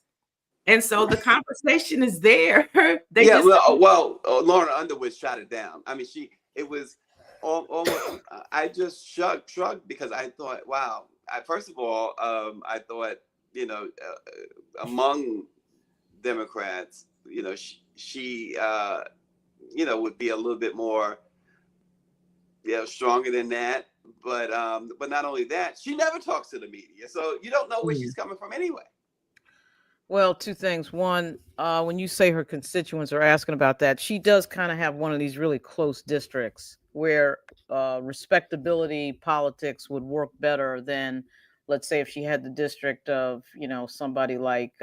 And so the conversation is there. Lauren Underwood shot it down. I mean, it was almost, I just shrugged, because I thought, wow. First of all, I thought, among Democrats, she would be a little bit more, stronger than that. But not only that, she never talks to the media, so you don't know where she's coming from anyway. Well, 2 things. One, when you say her constituents are asking about that, she does kind of have one of these really close districts where respectability politics would work better than, let's say, if she had the district of, somebody like,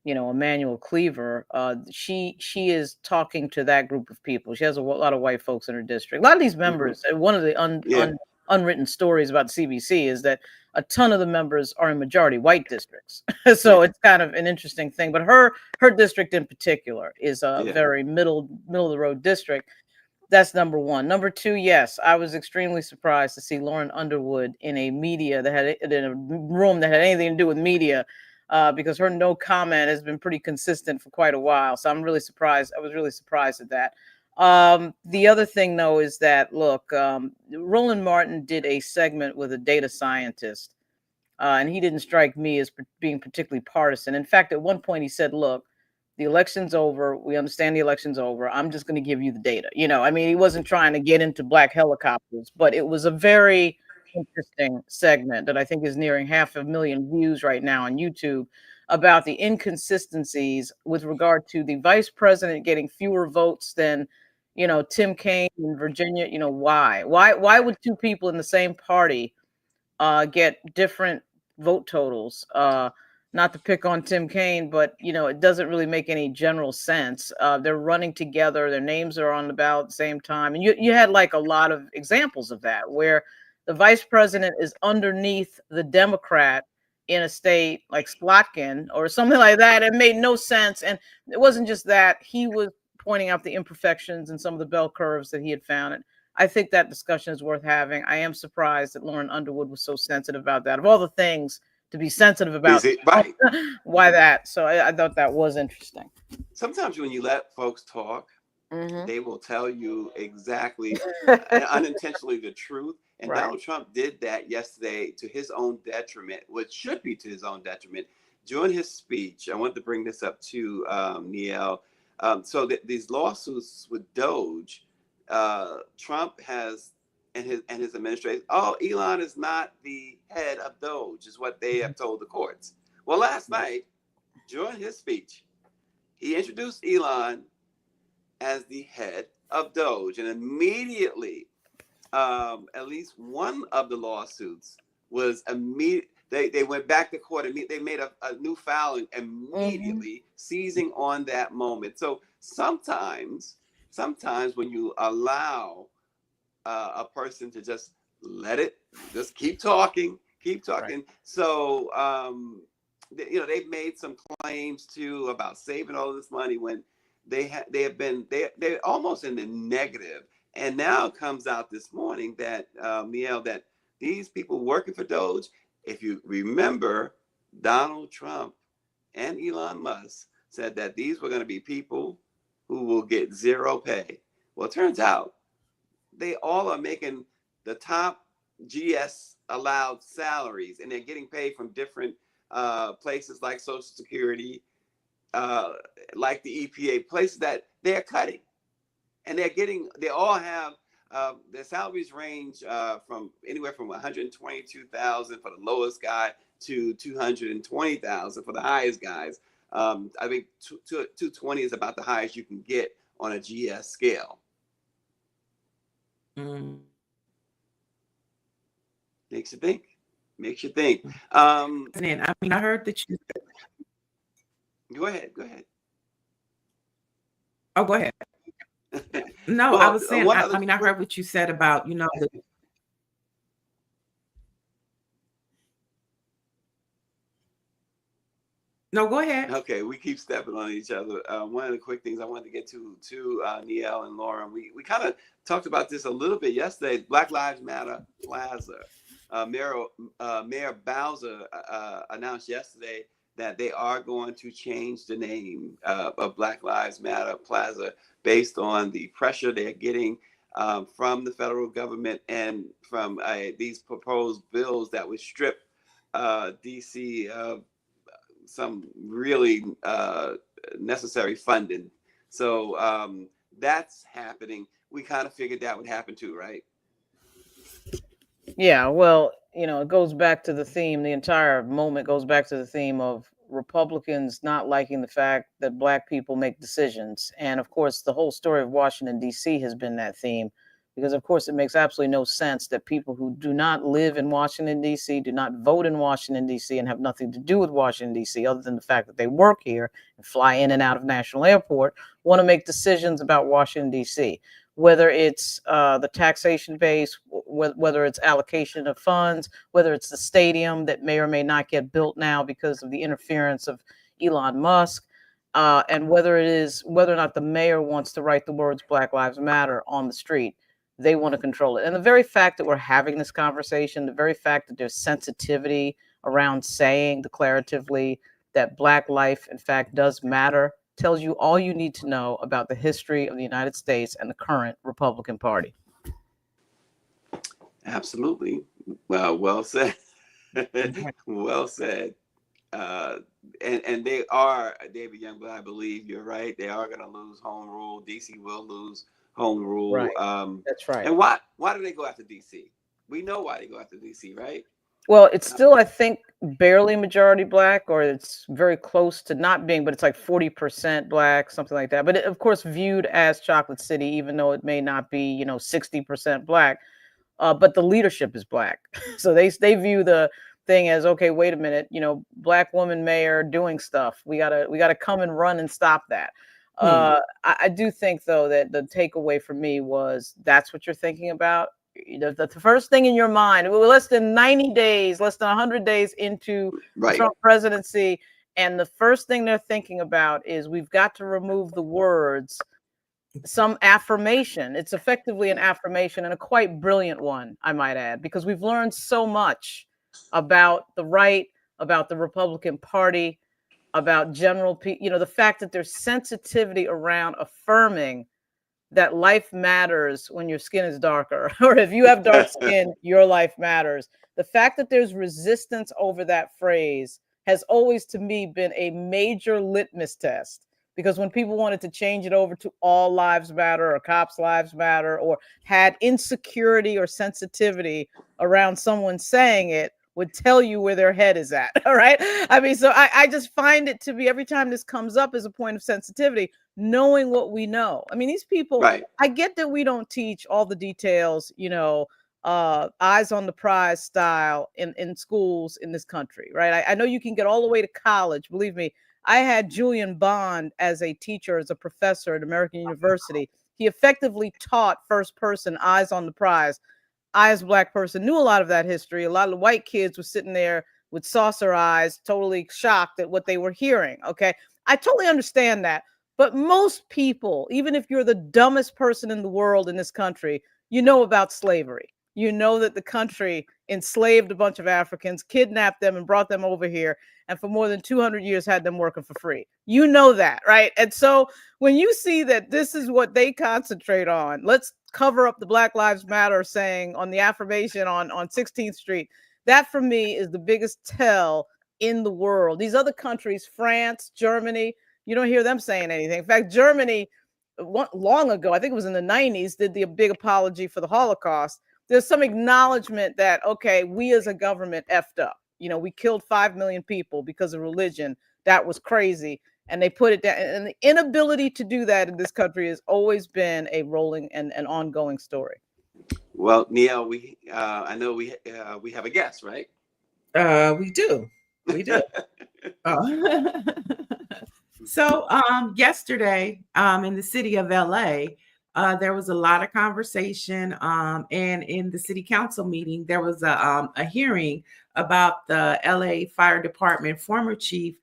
Emmanuel Cleaver. She is talking to that group of people. She has a lot of white folks in her district. A lot of these members, one of the unwritten stories about CBC is that a ton of the members are in majority white districts. So it's kind of an interesting thing. But her district in particular is a very middle of the road district. That's number one. Number two, yes, I was extremely surprised to see Lauren Underwood in a room that had anything to do with media, because her no comment has been pretty consistent for quite a while. So I'm really surprised. I was really surprised at that. The other thing, though, is that, look, Roland Martin did a segment with a data scientist, and he didn't strike me as being particularly partisan. In fact, at one point he said, look, the election's over. We understand the election's over. I'm just going to give you the data. He wasn't trying to get into black helicopters, but it was a very interesting segment that I think is nearing 500,000 views right now on YouTube, about the inconsistencies with regard to the vice president getting fewer votes than, Tim Kaine in Virginia. Why would 2 people in the same party get different vote totals? Not to pick on Tim Kaine, but, it doesn't really make any general sense. They're running together. Their names are on the ballot at the same time. And you had like a lot of examples of that, where the vice president is underneath the Democrat in a state like Slotkin or something like that. It made no sense. And it wasn't just that. He was pointing out the imperfections and some of the bell curves that he had found. And I think that discussion is worth having. I am surprised that Lauren Underwood was so sensitive about that. Of all the things to be sensitive about, right? Why that? So I thought that was interesting. Sometimes when you let folks talk, they will tell you exactly, unintentionally, the truth. And right. Donald Trump did that yesterday to his own detriment, which should be to his own detriment. During his speech, I want to bring this up to Niel. So these lawsuits with Doge, Trump has and his administration, oh, Elon is not the head of Doge, is what they have told the courts. Well, last night, during his speech, he introduced Elon as the head of Doge, and immediately, at least one of the lawsuits was immediate. They went back to court. They made a new filing immediately, seizing on that moment. So sometimes when you allow a person to just just keep talking. Right. So, they've made some claims too about saving all of this money when they're almost in the negative. And now it comes out this morning that, Neil, that these people working for Doge, if you remember, Donald Trump and Elon Musk said that these were going to be people who will get zero pay. Well, it turns out they all are making the top GS allowed salaries, and they're getting paid from different places like Social Security, like the EPA, places that they're cutting. And they all have, their salaries range from anywhere from $122,000 for the lowest guy to $220,000 for the highest guys. I think 220 is about the highest you can get on a GS scale. Makes you think. And I mean, I heard that you. Go ahead. Oh, go ahead. No, well, I was saying. I heard what you said about No, go ahead. Okay, we keep stepping on each other. One of the quick things I wanted to get to Neil and Laura, we kind of talked about this a little bit yesterday. Black Lives Matter Plaza. Mayor Bowser announced yesterday that they are going to change the name of Black Lives Matter Plaza based on the pressure they're getting from the federal government and from these proposed bills that would strip DC of some really necessary funding. So that's happening. We kind of figured that would happen too, right? Yeah, well, it goes back to the theme. The entire moment goes back to the theme of Republicans not liking the fact that Black people make decisions. And of course, the whole story of Washington, D.C. has been that theme, because of course, it makes absolutely no sense that people who do not live in Washington, D.C., do not vote in Washington, D.C., and have nothing to do with Washington, D.C., other than the fact that they work here and fly in and out of National Airport, want to make decisions about Washington, D.C., whether it's the taxation base, whether it's allocation of funds, whether it's the stadium that may or may not get built now because of the interference of Elon Musk, and whether or not the mayor wants to write the words Black Lives Matter on the street. They want to control it. And the very fact that we're having this conversation, the very fact that there's sensitivity around saying declaratively that Black life, in fact, does matter, tells you all you need to know about the history of the United States and the current Republican Party. Absolutely. Well said. Well said. And they are, David Youngblood, I believe you're right. They are going to lose home rule. DC will lose home rule. Right. That's right. And why do they go after DC? We know why they go after DC, right? Well, it's still, I think, barely majority Black, or it's very close to not being, but it's like 40% Black, something like that. But it, of course, viewed as Chocolate City, even though it may not be, 60% Black. But the leadership is Black. So they view the thing as, okay, wait a minute, Black woman mayor doing stuff. We gotta come and run and stop that. I do think, though, that the takeaway for me was that's what you're thinking about. The first thing in your mind, we're less than 90 days, less than 100 days into the Trump presidency. And the first thing they're thinking about is we've got to remove the words, some affirmation. It's effectively an affirmation, and a quite brilliant one, I might add, because we've learned so much about the right, about the Republican Party, about the fact that there's sensitivity around affirming that life matters when your skin is darker, or if you have dark skin, your life matters. The fact that there's resistance over that phrase has always, to me, been a major litmus test Because when people wanted to change it over to all lives matter or cops lives matter, or had insecurity or sensitivity around someone saying it, would tell you where their head is at. All right. I mean, so I just find it to be, every time this comes up, as a point of sensitivity, knowing what we know. I mean, these people, Right. I get that we don't teach all the details, eyes on the prize style in schools in this country, right? I know you can get all the way to college. Believe me, I had Julian Bond as a teacher, as a professor at American University. He effectively taught first person eyes on the prize. I, as a Black person, knew a lot of that history. A lot of the white kids were sitting there with saucer eyes, totally shocked at what they were hearing. Okay. I totally understand that. But most people, even if you're the dumbest person in the world in this country, you know about slavery. You know that the country enslaved a bunch of Africans, kidnapped them, and brought them over here, and for more than 200 years had them working for free. You know that, right? And so when you see that this is what they concentrate on, let's cover up the Black Lives Matter saying on the affirmation on 16th Street, that for me is the biggest tell in the world. These other countries, France, Germany, you don't hear them saying anything. In fact, Germany, long ago, I think it was in the 90s, did the big apology for the Holocaust. There's some acknowledgement that, okay, we as a government effed up. We killed 5 million people because of religion. That was crazy. And they put it down. And the inability to do that in this country has always been a rolling and an ongoing story. Well, Neil, I know we have a guest, right? We do. So yesterday in the city of LA, there was a lot of conversation, and in the city council meeting, there was a hearing about the LA Fire Department former chief,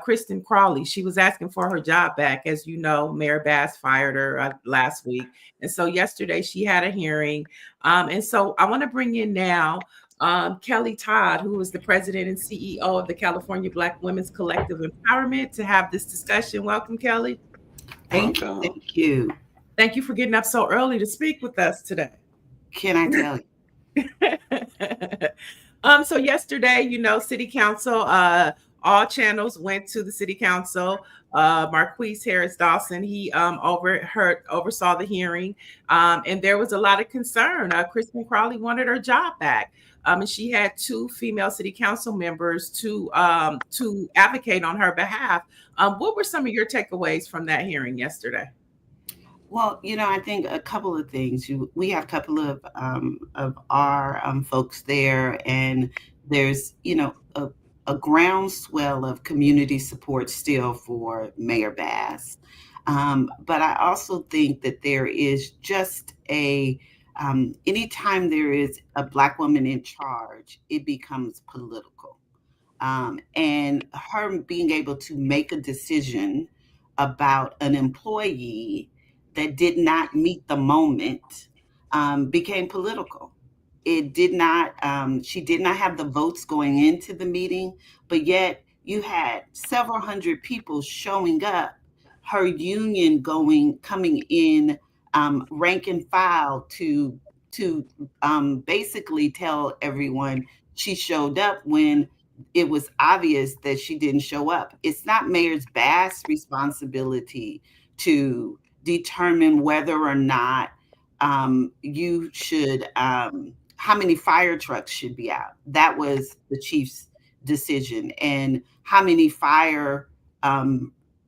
Kristen Crawley. She was asking for her job back. As you know, Mayor Bass fired her last week. And so yesterday she had a hearing. And so I want to bring in now Kellie Todd, who is the president and CEO of the California Black Women's Collective Empowerment, to have this discussion. Welcome, Kellie. Thank you. Thank you for getting up so early to speak with us today. Can I tell you? So yesterday, City Council, all channels went to the City Council. Marquise Harris Dawson, he oversaw the hearing, and there was a lot of concern. Kristen Crawley wanted her job back, and she had 2 female City Council members to advocate on her behalf. What were some of your takeaways from that hearing yesterday? Well, I think a couple of things. We have a couple of our folks there, and there's a groundswell of community support still for Mayor Bass. But I also think that there is just anytime there is a Black woman in charge, it becomes political. And her being able to make a decision about an employee that did not meet the moment became political. It did not, she did not have the votes going into the meeting, but yet you had several hundred people showing up, her union coming in rank and file to basically tell everyone she showed up when it was obvious that she didn't show up. It's not Mayor Bass' responsibility to determine whether or not you should, how many fire trucks should be out. That was the chief's decision. And how many fire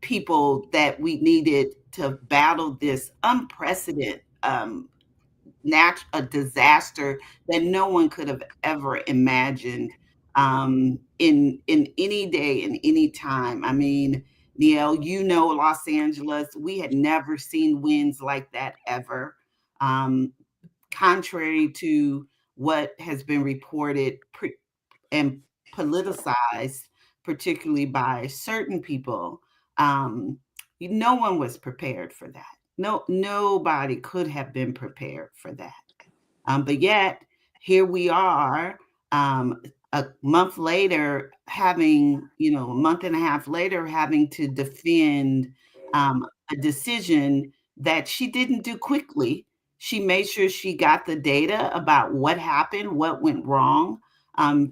people that we needed to battle this unprecedented a disaster that no one could have ever imagined in any day and any time. I mean, Neil, Los Angeles, we had never seen winds like that ever. Contrary to what has been reported and politicized, particularly by certain people, no one was prepared for that. Nobody could have been prepared for that. But yet, here we are, a month later, a month and a half later, having to defend a decision that she didn't do quickly. She made sure she got the data about what happened, what went wrong,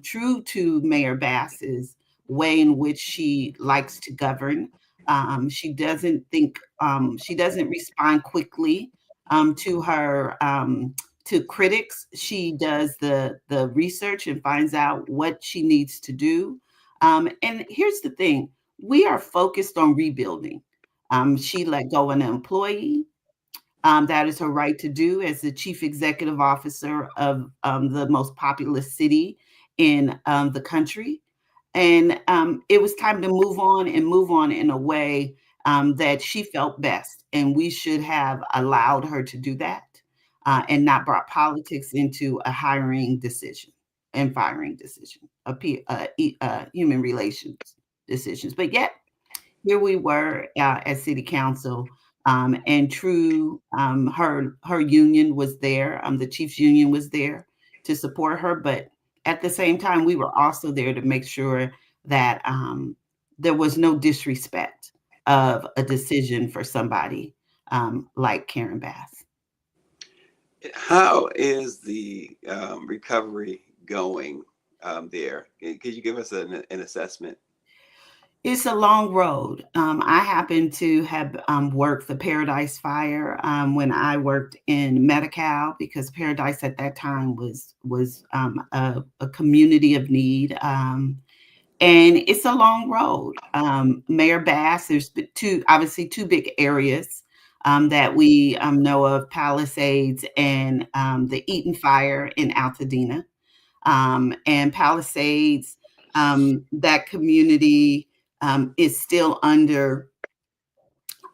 true to Mayor Bass's way in which she likes to govern. She doesn't think, she doesn't respond quickly to her to critics. She does the research and finds out what she needs to do. And here's the thing: we are focused on rebuilding. She let go an employee. That is her right to do as the chief executive officer of the most populous city in the country. And it was time to move on and move on in a way that she felt best. And we should have allowed her to do that and not brought politics into a hiring decision and firing decision, human relations decisions. But yet, here we were at City Council, and True, her union was there. The Chiefs Union was there to support her, but at the same time, we were also there to make sure that there was no disrespect of a decision for somebody like Karen Bass. How is the recovery going there? Could you give us an assessment? It's a long road. I happen to have worked the Paradise Fire when I worked in Medi-Cal, because Paradise at that time was a community of need. And it's a long road. Mayor Bass, there's obviously two big areas that we know of: Palisades and the Eaton Fire in Altadena. And Palisades, that community is still under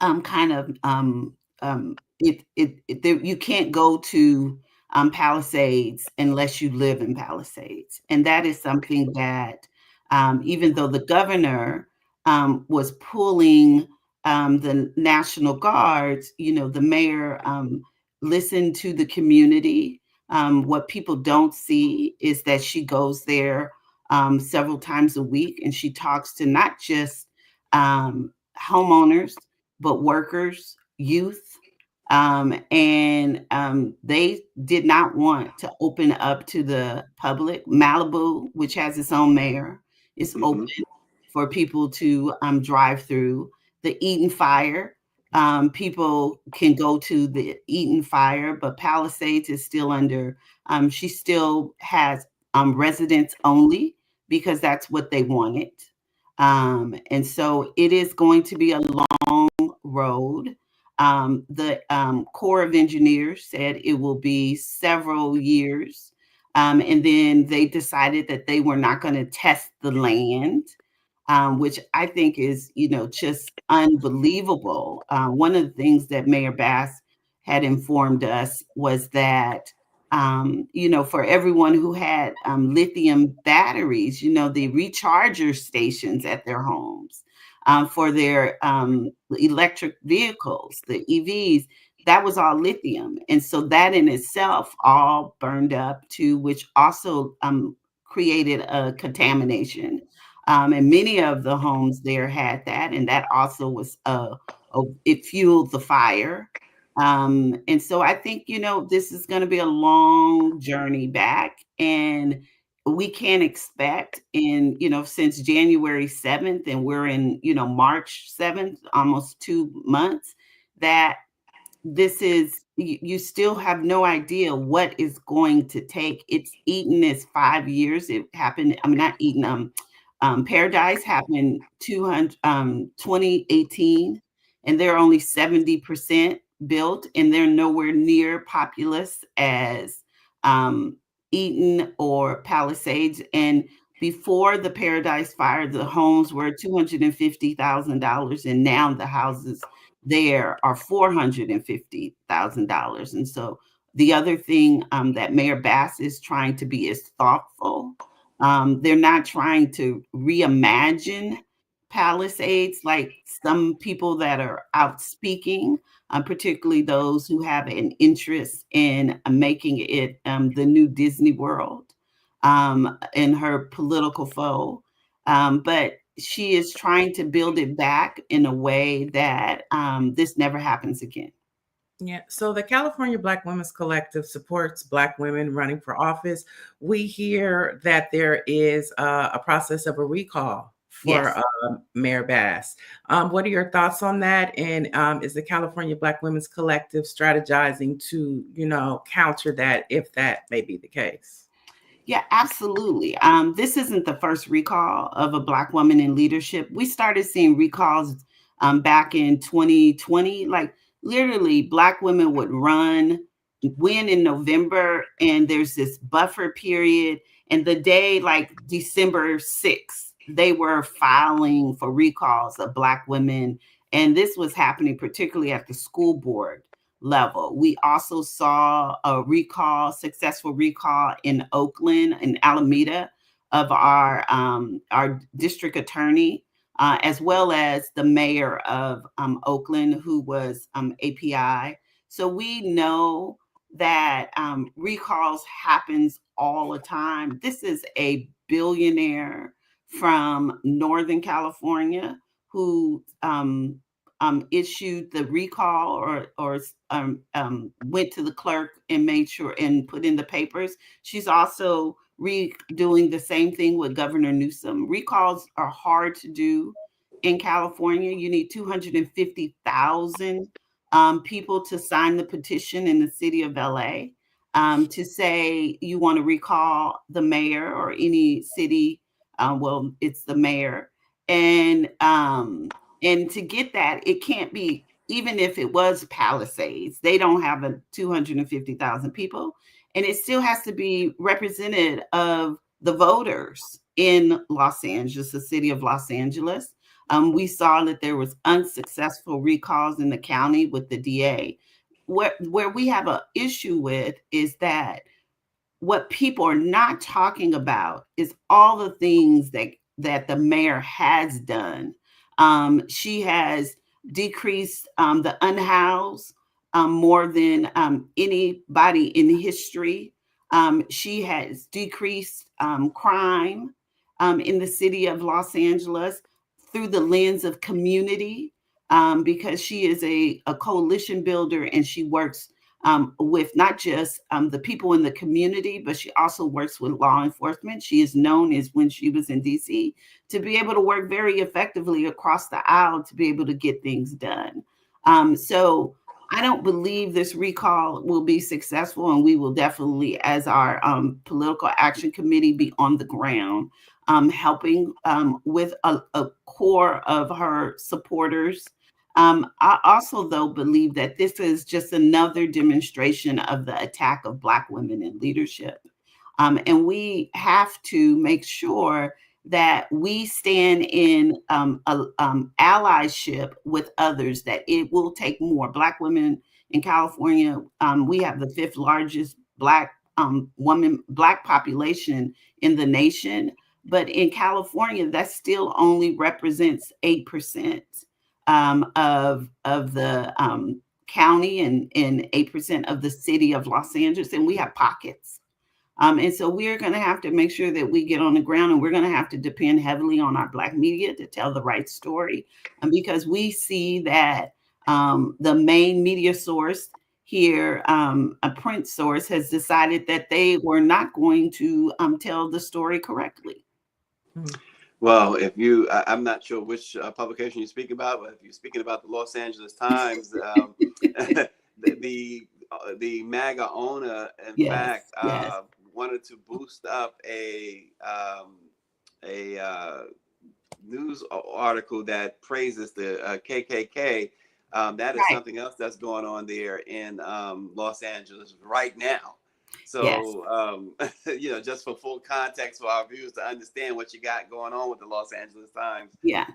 you can't go to Palisades unless you live in Palisades. And that is something that even though the governor was pulling the National Guards, the mayor listened to the community. What people don't see is that she goes there several times a week, and she talks to not just homeowners, but workers, youth. And they did not want to open up to the public. Malibu, which has its own mayor, is open for people to drive through. The Eaton Fire, people can go to the Eaton Fire, but Palisades is still under, she still has residents only, because that's what they wanted. And so it is going to be a long road. The Corps of Engineers said it will be several years. And then they decided that they were not going to test the land, which I think is, just unbelievable. One of the things that Mayor Bass had informed us was that for everyone who had lithium batteries, the recharger stations at their homes, for their electric vehicles, the EVs, that was all lithium. And so that in itself all burned up too, which also created a contamination. And many of the homes there had that, and that also was, it fueled the fire. And so I think, this is going to be a long journey back, and we can't expect since January 7th, and we're in, March 7th, almost 2 months, that this is, you still have no idea what is going to take. Eaton is 5 years. It happened. I mean, not Eaton, Paradise happened 2018, and they're only 70% built, and they're nowhere near populous as Eaton or Palisades. And before the Paradise Fire, the homes were $250,000, and now the houses there are $450,000. And so the other thing that Mayor Bass is trying to be is thoughtful. They're not trying to reimagine Palisades like some people that are out speaking, particularly those who have an interest in making it the new Disney World, and her political foe. But she is trying to build it back in a way that this never happens again. Yeah. So the California Black Women's Collective supports Black women running for office. We hear that there is a process of a recall for Mayor Bass. What are your thoughts on that? And is the California Black Women's Collective strategizing to, counter that if that may be the case? Yeah, absolutely. This isn't the first recall of a Black woman in leadership. We started seeing recalls back in 2020. Like literally, Black women would win in November, and there's this buffer period. And the day like December 6th, they were filing for recalls of Black women. And this was happening particularly at the school board level. We also saw a successful recall in Oakland and Alameda of our district attorney, as well as the mayor of Oakland, who was API. So we know that recalls happens all the time. This is a billionaire from Northern California who issued the recall or went to the clerk and made sure and put in the papers. She's also doing the same thing with Governor Newsom. Recalls are hard to do in California. You need 250,000 people to sign the petition in the city of LA to say you want to recall the mayor or any city. Well, it's the mayor. And to get that, it can't be, even if it was Palisades, they don't have 250,000 people. And it still has to be representative of the voters in Los Angeles, the city of Los Angeles. We saw that there was unsuccessful recalls in the county with the DA. Where we have an issue with is that what people are not talking about is all the things that the mayor has done. She has decreased the unhoused more than anybody in history. She has decreased crime in the city of Los Angeles through the lens of community, because she is a coalition builder, and she works with not just the people in the community, but she also works with law enforcement. She is known as, when she was in DC, to be able to work very effectively across the aisle to be able to get things done. So I don't believe this recall will be successful, and we will definitely, as our political action committee, be on the ground helping with a core of her supporters. I also, though, believe that this is just another demonstration of the attack of Black women in leadership. And we have to make sure that we stand in allyship with others, that it will take more. Black women in California, we have the 5th largest Black population in the nation. But in California, that still only represents 8%. Of the county and 8% of the city of Los Angeles, and we have pockets. And so we're going to have to make sure that we get on the ground, and we're going to have to depend heavily on our Black media to tell the right story, because we see that the main media source here, a print source, has decided that they were not going to tell the story correctly. Well, I'm not sure which publication you speak about, but if you're speaking about the Los Angeles Times, the MAGA owner, in fact, wanted to boost up a news article that praises the KKK. That is something else that's going on there in Los Angeles right now. So, just for full context for our viewers to understand what you got going on with the Los Angeles Times. Yeah.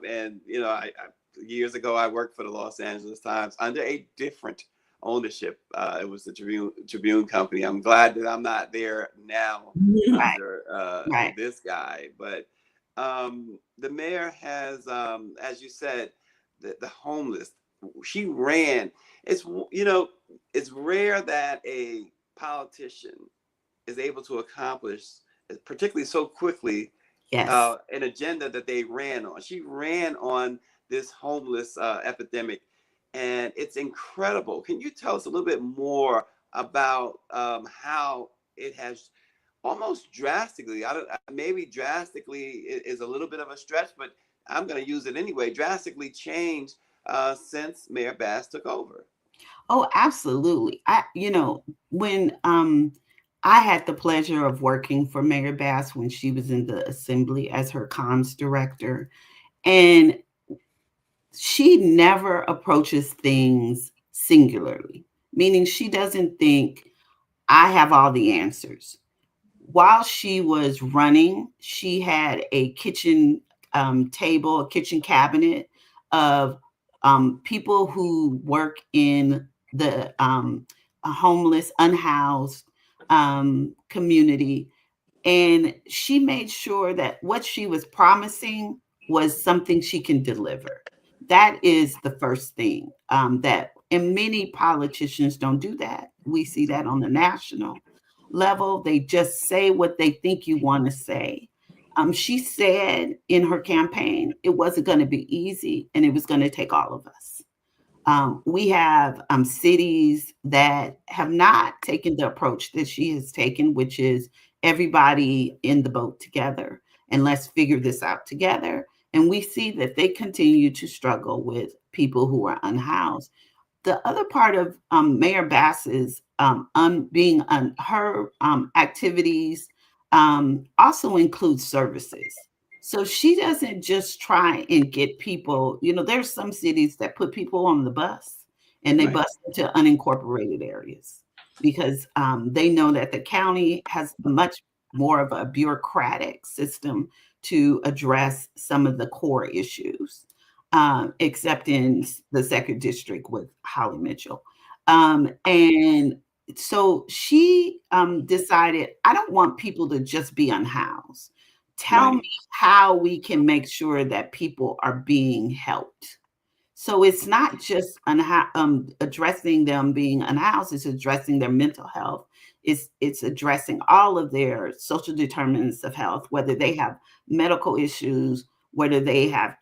And, I years ago, I worked for the Los Angeles Times under a different ownership. It was the Tribune Company. I'm glad that I'm not there now under this guy. But the mayor has, as you said, the homeless. She ran. It's rare that a politician is able to accomplish, particularly so quickly, an agenda that they ran on. She ran on this homeless epidemic, and it's incredible. Can you tell us a little bit more about how it has almost drastically. Maybe drastically is a little bit of a stretch, but I'm going to use it anyway. Drastically changed since Mayor Bass took over. Oh, absolutely. When I had the pleasure of working for Mayor Bass when she was in the assembly as her comms director, and she never approaches things singularly, meaning she doesn't think I have all the answers. While she was running, she had a kitchen table, a kitchen cabinet of people who work in the homeless, unhoused community. And she made sure that what she was promising was something she can deliver. That is the first thing and many politicians don't do that. We see that on the national level. They just say what they think you want to say. She said in her campaign, it wasn't going to be easy and it was going to take all of us. We have cities that have not taken the approach that she has taken, which is everybody in the boat together and let's figure this out together. And we see that they continue to struggle with people who are unhoused. The other part of Mayor Bass's her activities also includes services. So she doesn't just try and get people, there's some cities that put people on the bus and they bus into unincorporated areas because they know that the county has much more of a bureaucratic system to address some of the core issues. Except in the second district with Holly Mitchell. And so she decided, I don't want people to just be unhoused. Tell me how we can make sure that people are being helped. So it's not just addressing them being unhoused, it's addressing their mental health. It's addressing all of their social determinants of health, whether they have medical issues, whether they have,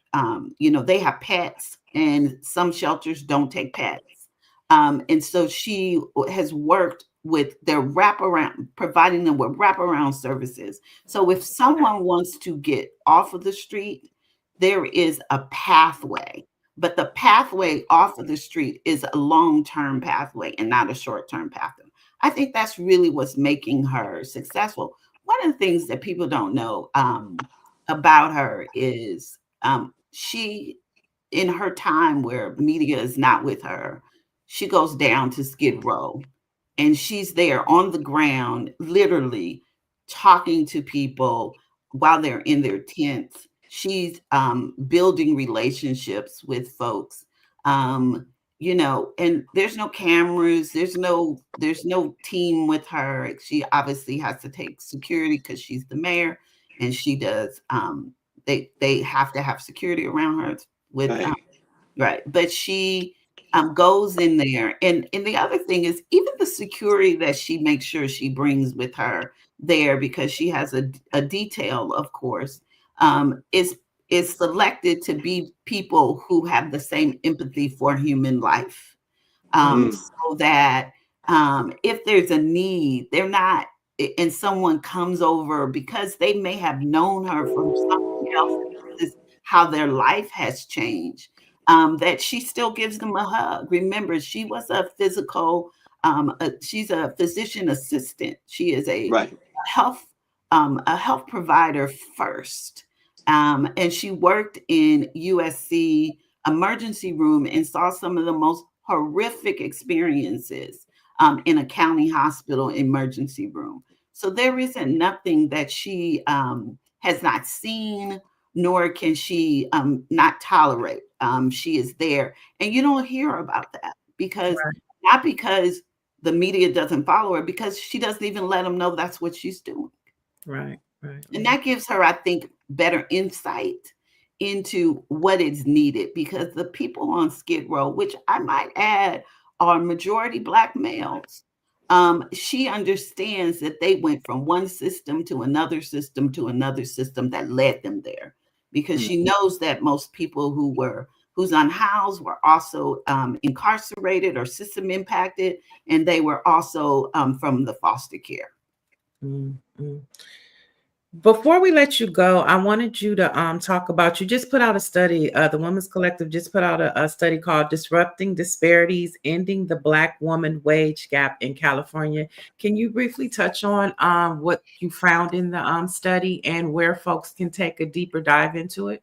they have pets, and some shelters don't take pets. And so she has worked with their wraparound, providing them with wraparound services. So if someone wants to get off of the street, there is a pathway, but the pathway off of the street is a long-term pathway and not a short-term pathway. I think that's really what's making her successful. One of the things that people don't know about her is she, in her time where media is not with her, she goes down to Skid Row and she's there on the ground, literally talking to people while they're in their tents. She's building relationships with folks, and there's no cameras, there's no team with her. She obviously has to take security because she's the mayor, and she does. They have to have security around her with right. But she goes in there, and the other thing is even the security that she makes sure she brings with her there, because she has a detail, of course, is selected to be people who have the same empathy for human life, so that if there's a need, they're not, and someone comes over because they may have known her from something else, this is how their life has changed, that she still gives them a hug. Remember, she was a physical, she's a physician assistant. She is a health provider first. And she worked in USC emergency room and saw some of the most horrific experiences in a county hospital emergency room. So there isn't nothing that she has not seen, nor can she not tolerate. She is there. And you don't hear about that because not because the media doesn't follow her, because she doesn't even let them know that's what she's doing. Right. And that gives her, I think, better insight into what is needed, because the people on Skid Row, which I might add are majority Black males, she understands that they went from one system to another system to another system that led them there, because she knows that most people who's unhoused were also incarcerated or system impacted, and they were also from the foster care. Mm. Before we let you go, I wanted you to talk about, you just put out a study, the Women's Collective just put out a study called Disrupting Disparities, Ending the Black Woman Wage Gap in California. Can you briefly touch on what you found in the study and where folks can take a deeper dive into it?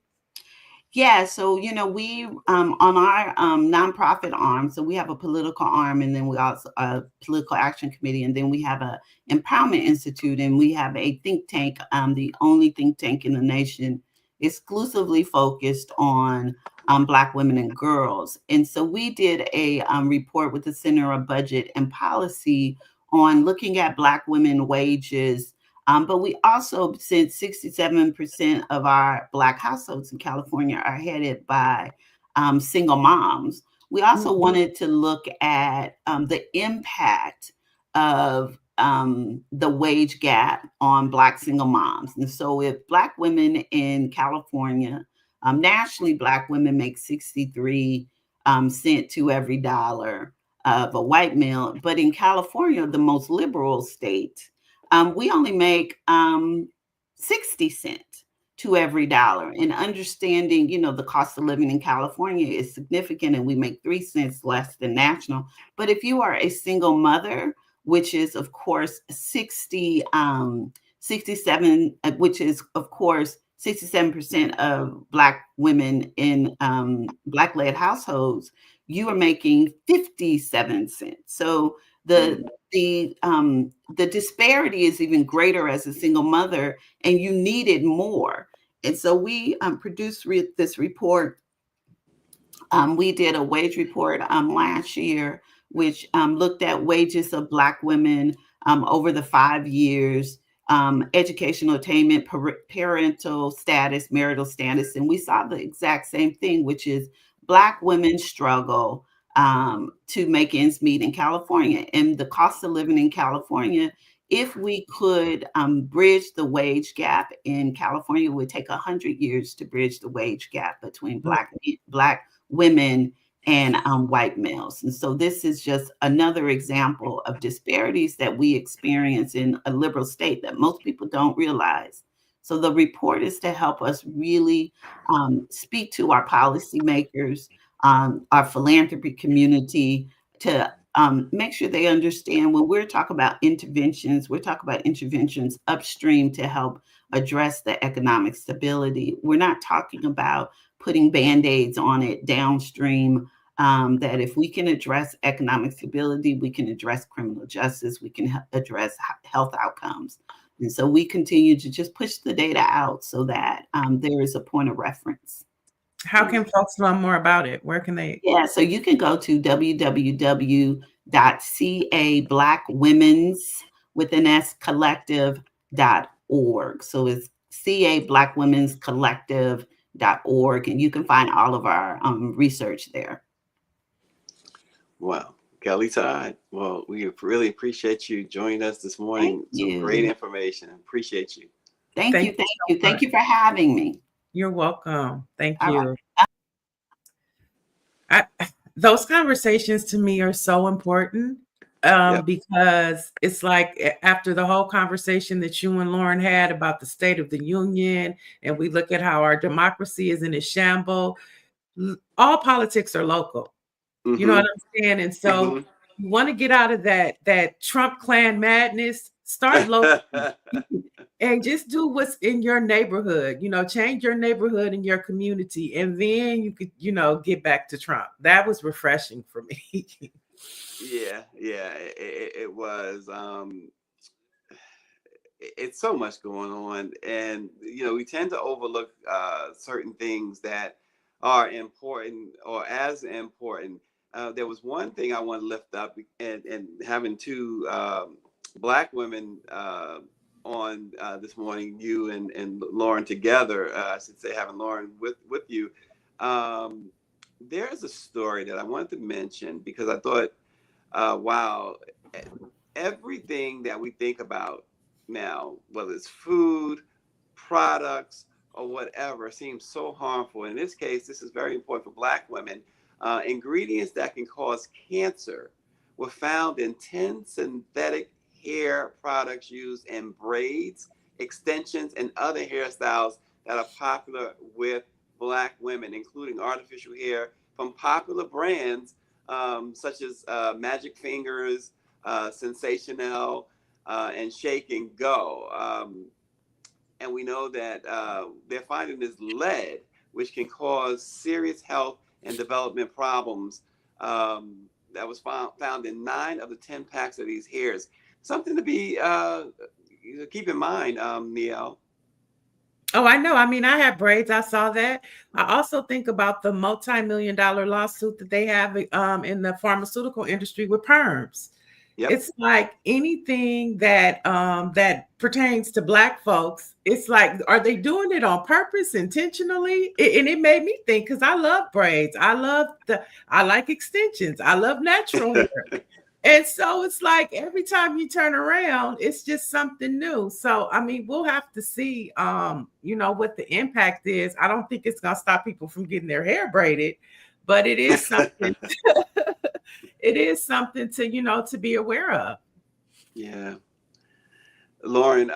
Yeah, so we on our nonprofit arm, so we have a political arm, and then we also a political action committee, and then we have a empowerment institute, and we have a think tank, the only think tank in the nation exclusively focused on Black women and girls. And so we did a report with the Center of Budget and Policy on looking at Black women wages. But we also, since 67% of our Black households in California are headed by single moms, we also wanted to look at the impact of the wage gap on Black single moms. And so if Black women in California, nationally, Black women make 63 cents to every dollar of a white male. But in California, the most liberal state, we only make 60 cents to every dollar. And understanding, the cost of living in California is significant, and we make 3 cents less than national. But if you are a single mother, which is of course 67, which is of course 67% of Black women in Black-led households, you are making 57 cents. So the disparity is even greater as a single mother, and you needed more. And so we produced this report. We did a wage report last year, which looked at wages of Black women over the 5 years, educational attainment, parental status, marital status. And we saw the exact same thing, which is Black women struggle to make ends meet in California. And the cost of living in California, if we could bridge the wage gap in California, it would take 100 years to bridge the wage gap between Black women and white males. And so this is just another example of disparities that we experience in a liberal state that most people don't realize. So the report is to help us really speak to our policymakers, our philanthropy community, to make sure they understand when we're talking about interventions, we're talking about interventions upstream to help address the economic stability. We're not talking about putting Band-Aids on it downstream, that if we can address economic stability, we can address criminal justice, we can address health outcomes. And so we continue to just push the data out so that there is a point of reference. How can folks learn more about it? Where can they? Yeah, so you can go to www.cablackwomen's with an S collective.org. So it's cablackwomen'scollective.org, and you can find all of our research there. Wow. Kellie, Todd, well, we really appreciate you joining us this morning. Thank you. Some great information. Appreciate you. Thank you. Thank you for having me. You're welcome. Thank All you. right. Those conversations to me are so important because it's like after the whole conversation that you and Lauren had about the State of the Union, and we look at how our democracy is in a shamble, all politics are local. Mm-hmm. You know what I'm saying? And so you want to get out of that Trump clan madness, start local. And just do what's in your neighborhood, change your neighborhood and your community. And then you could, get back to Trump. That was refreshing for me. Yeah, it was. It's so much going on. And, we tend to overlook certain things that are important or as important. There was one thing I want to lift up, and having two Black women on this morning, you and Lauren together, I should say, having Lauren with you. There's a story that I wanted to mention because I thought, wow, everything that we think about now, whether it's food, products, or whatever, seems so harmful. In this case, this is very important for Black women. Ingredients that can cause cancer were found in 10 synthetic hair products used in braids, extensions, and other hairstyles that are popular with Black women, including artificial hair from popular brands such as Magic Fingers, Sensational, and Shake and Go. And we know that they're finding this lead, which can cause serious health and development problems. That was found in 9 of the 10 packs of these hairs. Something to be keep in mind, Neil. Oh, I know. I mean, I have braids. I saw that. I also think about the multi-million-dollar lawsuit that they have in the pharmaceutical industry with perms. Yep. It's like anything that that pertains to Black folks. It's like, are they doing it on purpose, intentionally? And it made me think, because I love braids. I like extensions. I love natural hair. And so it's like every time you turn around, it's just something new. So, I mean, we'll have to see, what the impact is. I don't think it's going to stop people from getting their hair braided, but it is something. It is something to, to be aware of. Yeah. Lauren,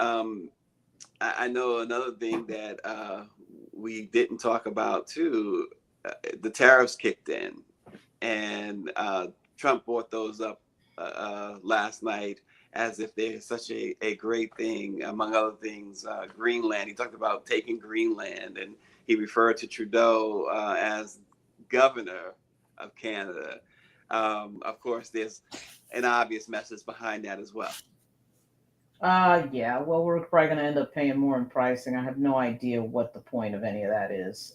I know another thing that we didn't talk about too, the tariffs kicked in, and Trump brought those up last night as if they're such a great thing. Among other things, Greenland. He talked about taking Greenland, and he referred to Trudeau as governor of Canada. Of course, there's an obvious message behind that as well. Yeah. Well, we're probably going to end up paying more in pricing. I have no idea what the point of any of that is.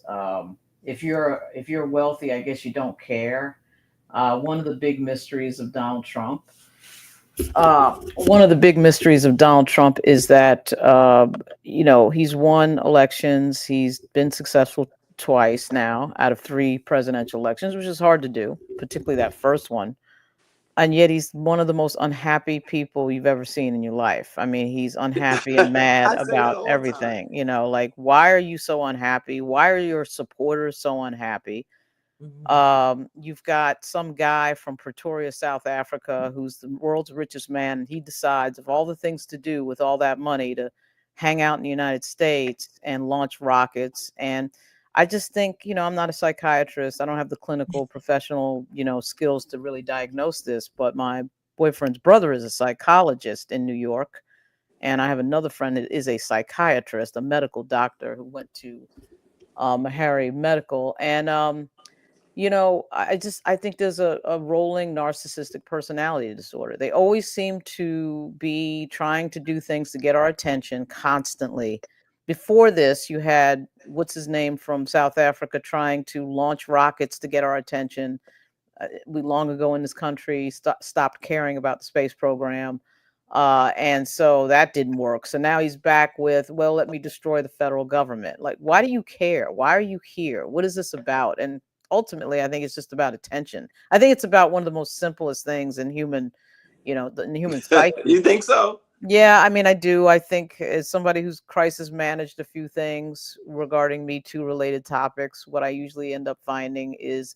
If you're wealthy, I guess you don't care. One of the big mysteries of Donald Trump. Is that he's won elections. He's been successful twice now out of 3 presidential elections, which is hard to do, particularly that first one. And yet he's one of the most unhappy people you've ever seen in your life. I mean, he's unhappy and mad about everything. Like, why are you so unhappy? Why are your supporters so unhappy? You've got some guy from Pretoria, South Africa, who's the world's richest man, and he decides of all the things to do with all that money to hang out in the United States and launch rockets. And I just think, I'm not a psychiatrist. I don't have the clinical professional, skills to really diagnose this, but my boyfriend's brother is a psychologist in New York. And I have another friend that is a psychiatrist, a medical doctor who went to Meharry Medical. And, I think there's a rolling narcissistic personality disorder. They always seem to be trying to do things to get our attention constantly. Before this, you had, what's his name from South Africa, trying to launch rockets to get our attention. We long ago in this country stopped caring about the space program. And so that didn't work. So now he's back with, well, let me destroy the federal government. Like, why do you care? Why are you here? What is this about? And ultimately, I think it's just about attention. I think it's about one of the most simplest things in human, in the human psyche. You think so? Yeah, I mean, I do. I think as somebody who's crisis managed a few things regarding Me Too related topics, what I usually end up finding is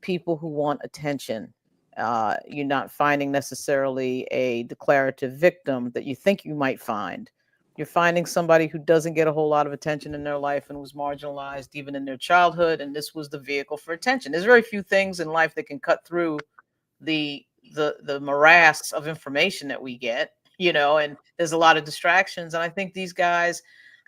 people who want attention. You're not finding necessarily a declarative victim that you think you might find. You're finding somebody who doesn't get a whole lot of attention in their life and was marginalized even in their childhood, and this was the vehicle for attention. There's very few things in life that can cut through the morass of information that we get, and there's a lot of distractions. And I think these guys,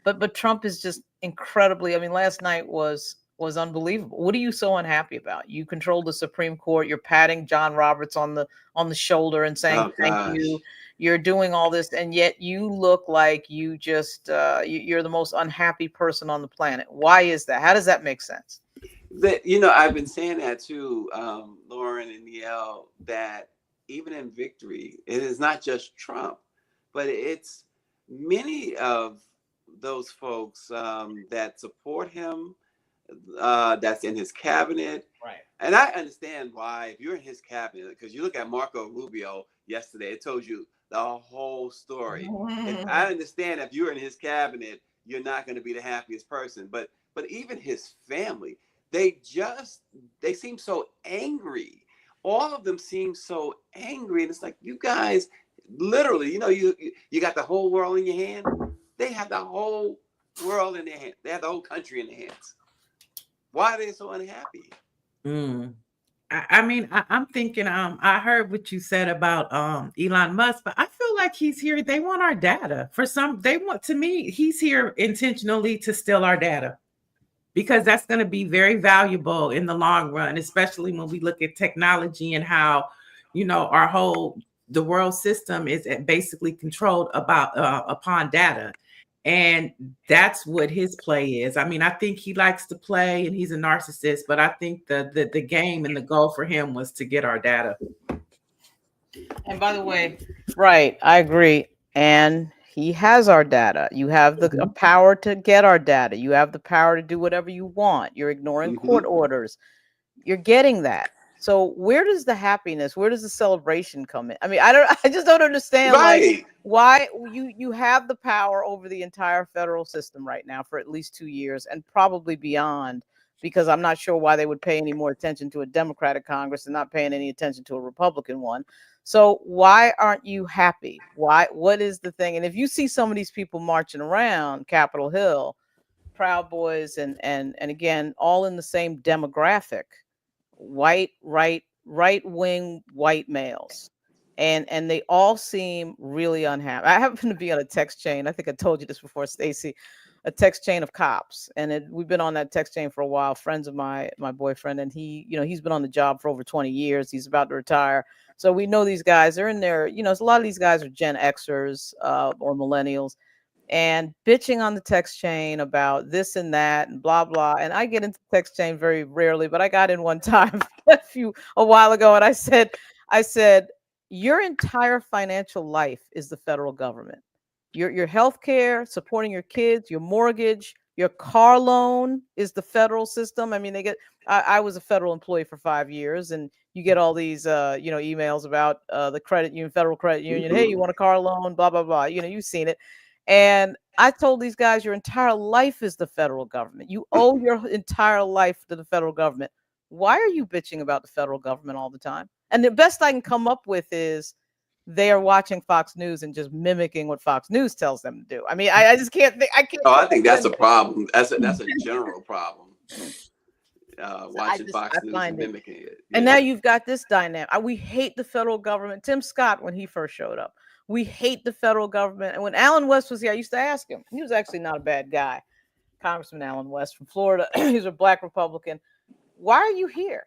but Trump is just incredibly, I mean, last night was unbelievable. What are you so unhappy about? You control the Supreme Court. You're patting John Roberts on the shoulder and saying, thank you. You're doing all this, and yet you look like you just you're the most unhappy person on the planet. Why is that? How does that make sense? I've been saying that too, Lauren and Neil, that even in victory, it is not just Trump, but it's many of those folks that support him, that's in his cabinet. Right. And I understand why, if you're in his cabinet, because you look at Marco Rubio yesterday, it told you the whole story. And I understand if you're in his cabinet, you're not going to be the happiest person. But even his family, they seem so angry. All of them seem so angry. And it's like, you guys, literally, you got the whole world in your hand. They have the whole world in their hands. They have the whole country in their hands. Why are they so unhappy? I'm thinking, I heard what you said about Elon Musk, but I feel like he's here. They want our data. To me, he's here intentionally to steal our data, because that's going to be very valuable in the long run, especially when we look at technology and how, the world system is basically controlled upon data. And that's what his play is. I mean, I think he likes to play and he's a narcissist, but I think the game and the goal for him was to get our data. And by the way, right, I agree. And he has our data. You have the power to get our data. You have the power to do whatever you want. You're ignoring court orders. You're getting that. So where does the happiness, where does the celebration come in? I mean, I just don't understand like why you have the power over the entire federal system right now for at least 2 years and probably beyond, because I'm not sure why they would pay any more attention to a Democratic Congress and not paying any attention to a Republican one. So why aren't you happy? What is the thing? And if you see some of these people marching around Capitol Hill, Proud Boys, and again, all in the same demographic, white, right-wing white males, and they all seem really unhappy. I happen to be on a text chain. I think I told you this before, Stacey, a text chain of cops, and we've been on that text chain for a while. Friends of my boyfriend, and he's been on the job for over 20 years. He's about to retire, so we know these guys. They're in there. A lot of these guys are Gen Xers or millennials, and bitching on the text chain about this and that and blah, blah. And I get into the text chain very rarely, but I got in one time a while ago. And I said, your entire financial life is the federal government. Your health care, supporting your kids, your mortgage, your car loan is the federal system. I mean, I was a federal employee for 5 years, and you get all these, emails about the credit union, federal credit union. Hey, you want a car loan, blah, blah, blah. You've seen it. And I told these guys, your entire life is the federal government. You owe your entire life to the federal government. Why are you bitching about the federal government all the time? And the best I can come up with is they are watching Fox News and just mimicking what Fox News tells them to do. I mean, I just can't think. I think that's a problem. That's a general problem. Watching Fox News and mimicking it. And now you've got this dynamic. We hate the federal government. Tim Scott, when he first showed up, we hate the federal government. And when Alan West was here, I used to ask him. He was actually not a bad guy. Congressman Alan West from Florida. He's a Black Republican. Why are you here?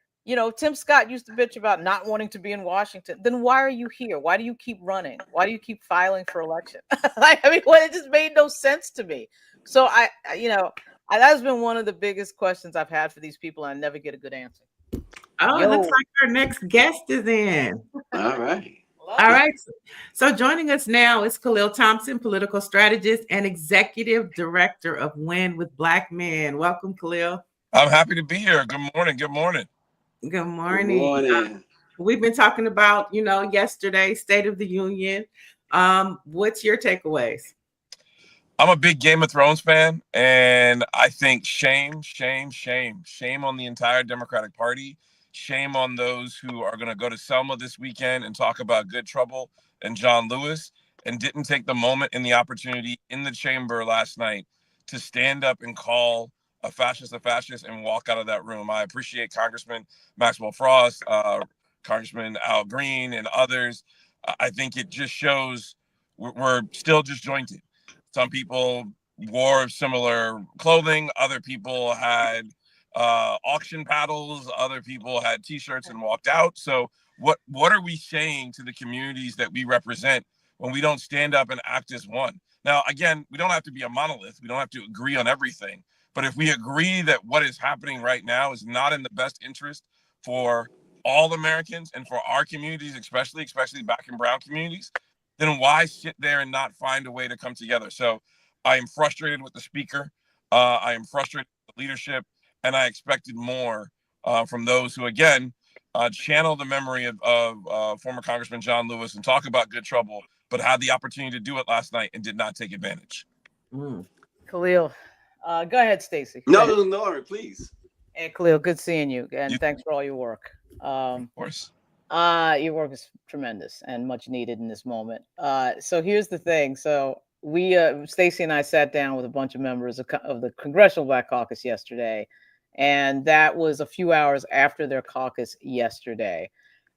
Tim Scott used to bitch about not wanting to be in Washington. Then why are you here? Why do you keep running? Why do you keep filing for election? It just made no sense to me. So that's been one of the biggest questions I've had for these people, and I never get a good answer. Oh, it looks like our next guest is in. All right. All right. So joining us now is Khalil Thompson, political strategist and executive director of Win with Black Men. Welcome, Khalil. I'm happy to be here. Good morning. Good morning. Good morning. We've been talking about, yesterday, State of the Union. What's your takeaways? I'm a big Game of Thrones fan, and I think shame on the entire Democratic Party. Shame on those who are going to go to Selma this weekend and talk about Good Trouble and John Lewis, and didn't take the moment and the opportunity in the chamber last night to stand up and call a fascist and walk out of that room. I appreciate Congressman Maxwell Frost, Congressman Al Green, and others. I think it just shows we're still disjointed. Some people wore similar clothing. Other people had auction paddles. Other people had T-shirts and walked out. So what are we saying to the communities that we represent when we don't stand up and act as one? Now, again, we don't have to be a monolith. We don't have to agree on everything. But if we agree that what is happening right now is not in the best interest for all Americans and for our communities, especially Black and brown communities, then why sit there and not find a way to come together? So I am frustrated with the speaker. I am frustrated with the leadership, and I expected more from those who, again, channel the memory of former Congressman John Lewis and talk about Good Trouble, but had the opportunity to do it last night and did not take advantage. Khalil, go ahead, Stacey. No, please. And Khalil, good seeing you, and thanks for all your work. Of course. Your work is tremendous and much needed in this moment. So here's the thing. So we, Stacy and I sat down with a bunch of members of the Congressional Black Caucus yesterday, and that was a few hours after their caucus yesterday.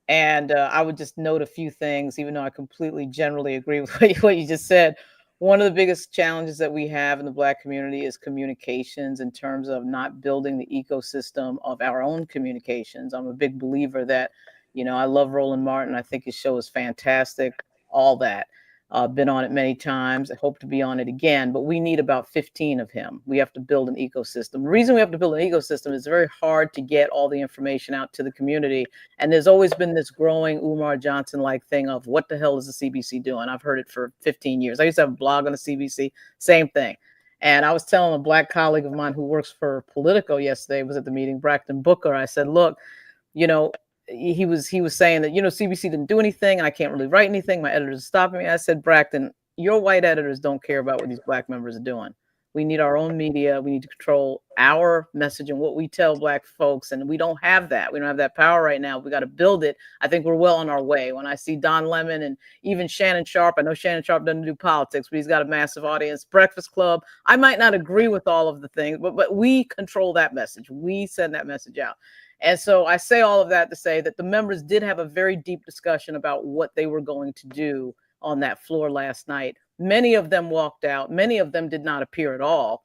And I would just note a few things, even though I completely generally agree with what you just said. One of the biggest challenges that we have in the Black community is communications, in terms of not building the ecosystem of our own communications. I'm a big believer that, I love Roland Martin. I think his show is fantastic, all that. Been on it many times. I hope to be on it again, but we need about 15 of him. We have to build an ecosystem. The reason we have to build an ecosystem is very hard to get all the information out to the community. And there's always been this growing Umar Johnson-like thing of, what the hell is the CBC doing? I've heard it for 15 years. I used to have a blog on the CBC, same thing. And I was telling a Black colleague of mine who works for Politico yesterday, was at the meeting, Braxton Booker. I said, look, he was saying that, CBC didn't do anything and I can't really write anything. My editors are stopping me. I said, Braxton, your white editors don't care about what these Black members are doing. We need our own media. We need to control our message and what we tell Black folks. And we don't have that. We don't have that power right now. We got to build it. I think we're well on our way. When I see Don Lemon and even Shannon Sharp, I know Shannon Sharp doesn't do politics, but he's got a massive audience. Breakfast Club. I might not agree with all of the things, but we control that message. We send that message out. And so I say all of that to say that the members did have a very deep discussion about what they were going to do on that floor last night. Many of them walked out. Many of them did not appear at all.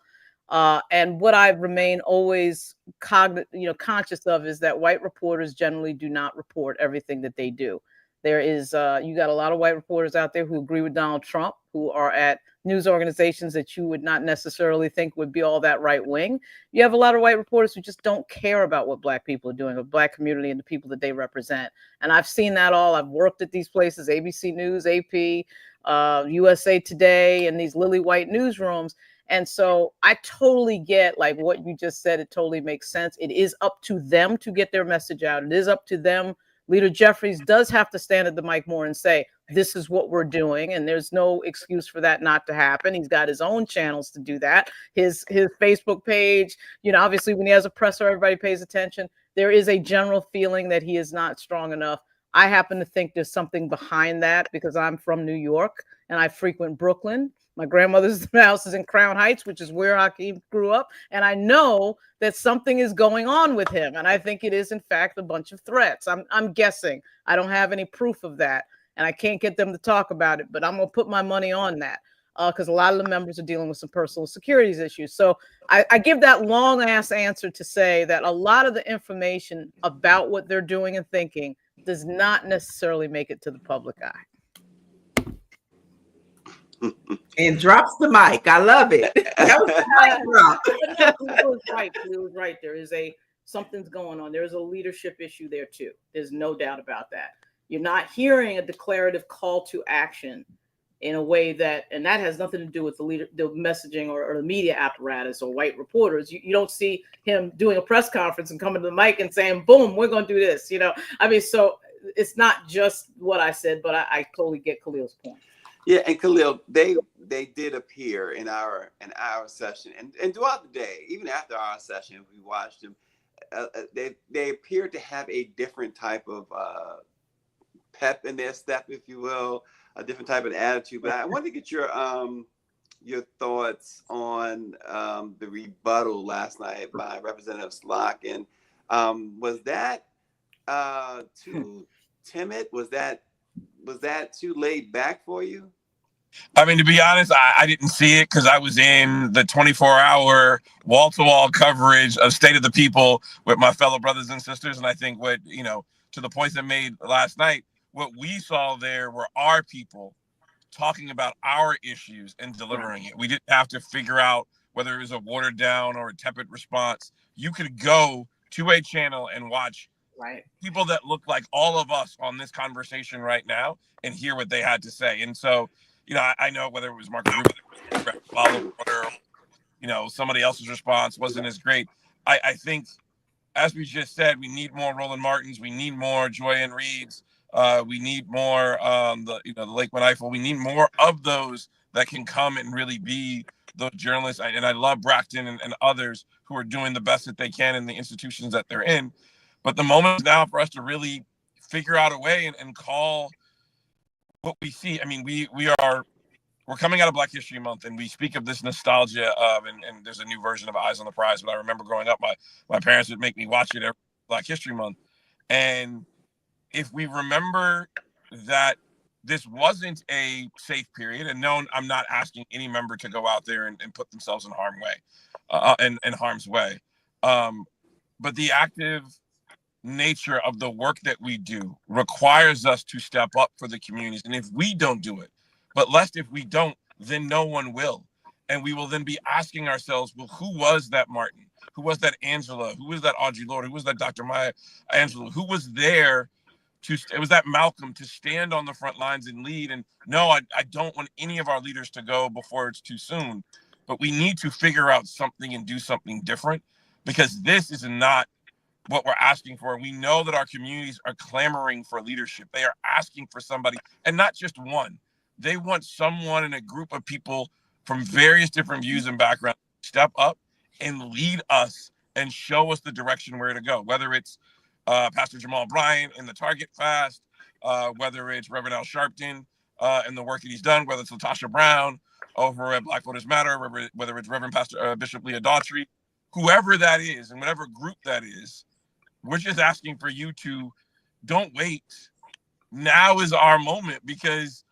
And what I remain always conscious of is that white reporters generally do not report everything that they do. There is, you got a lot of white reporters out there who agree with Donald Trump, who are at news organizations that you would not necessarily think would be all that right wing. You have a lot of white reporters who just don't care about what Black people are doing, the Black community and the people that they represent. And I've seen that all. I've worked at these places, ABC News, AP, USA Today, and these lily white newsrooms. And so I totally get like what you just said. It totally makes sense. It is up to them to get their message out. It is up to them. Leader Jeffries does have to stand at the mic more and say, this is what we're doing. And there's no excuse for that not to happen. He's got his own channels to do that. His Facebook page, obviously when he has a presser, everybody pays attention. There is a general feeling that he is not strong enough. I happen to think there's something behind that because I'm from New York and I frequent Brooklyn. My grandmother's house is in Crown Heights, which is where Hakeem grew up. And I know that something is going on with him. And I think it is, in fact, a bunch of threats. I'm guessing. I don't have any proof of that. And I can't get them to talk about it. But I'm going to put my money on that because a lot of the members are dealing with some personal security issues. So I give that long-ass answer to say that a lot of the information about what they're doing and thinking does not necessarily make it to the public eye. And drops the mic. I love it. That was right. He was right. There is something's going on. There's a leadership issue there too. There's no doubt about that. You're not hearing a declarative call to action in a way that, and that has nothing to do with the messaging or the media apparatus or white reporters. You don't see him doing a press conference and coming to the mic and saying, boom, we're going to do this. So it's not just what I said, but I totally get Khalil's point. Yeah, and Khalil, they did appear in our session, and throughout the day, even after our session, we watched them. They appeared to have a different type of pep in their step, if you will, a different type of attitude. But I wanted to get your thoughts on the rebuttal last night by Representative Slock, and was that too timid? Was that too laid back for you? I mean, to be honest, I didn't see it because I was in the 24-hour wall-to-wall coverage of State of the People with my fellow brothers and sisters. And I think to the points that made last night, what we saw there were our people talking about our issues and delivering it. We didn't have to figure out whether it was a watered down or a tepid response. You could go to a channel and watch people that look like all of us on this conversation right now and hear what they had to say. And so, I know whether it was Mark Rubin, somebody else's response wasn't as great. I think, as we just said, we need more Roland Martins. We need more Joy Ann Reeds. We need more the Lakewood Eiffel. We need more of those that can come and really be those journalists. And I love Braxton and others who are doing the best that they can in the institutions that they're in. But the moment is now for us to really figure out a way and call what we see. I mean, we're coming out of Black History Month, and we speak of this nostalgia of, and there's a new version of Eyes on the Prize, but I remember growing up, my parents would make me watch it every Black History Month. And if we remember that this wasn't a safe period, and no, I'm not asking any member to go out there and put themselves in harm's way. But the active nature of the work that we do requires us to step up for the communities. And if we don't do it, but lest if we don't, then no one will. And we will then be asking ourselves, well, who was that Martin? Who was that Angela? Who was that Audre Lorde? Who was that Dr. Maya Angelou? Who was there it was that Malcolm to stand on the front lines and lead? And no, I don't want any of our leaders to go before it's too soon. But we need to figure out something and do something different, because this is not what we're asking for. We know that our communities are clamoring for leadership. They are asking for somebody, and not just one. They want someone in a group of people from various different views and backgrounds to step up and lead us and show us the direction where to go, whether it's Pastor Jamal Bryant in the Target Fast, whether it's Reverend Al Sharpton and the work that he's done, whether it's Latasha Brown over at Black Voters Matter, whether it's Reverend Pastor Bishop Leah Daughtry, whoever that is and whatever group that is, we're just asking for you to don't wait. Now is our moment, because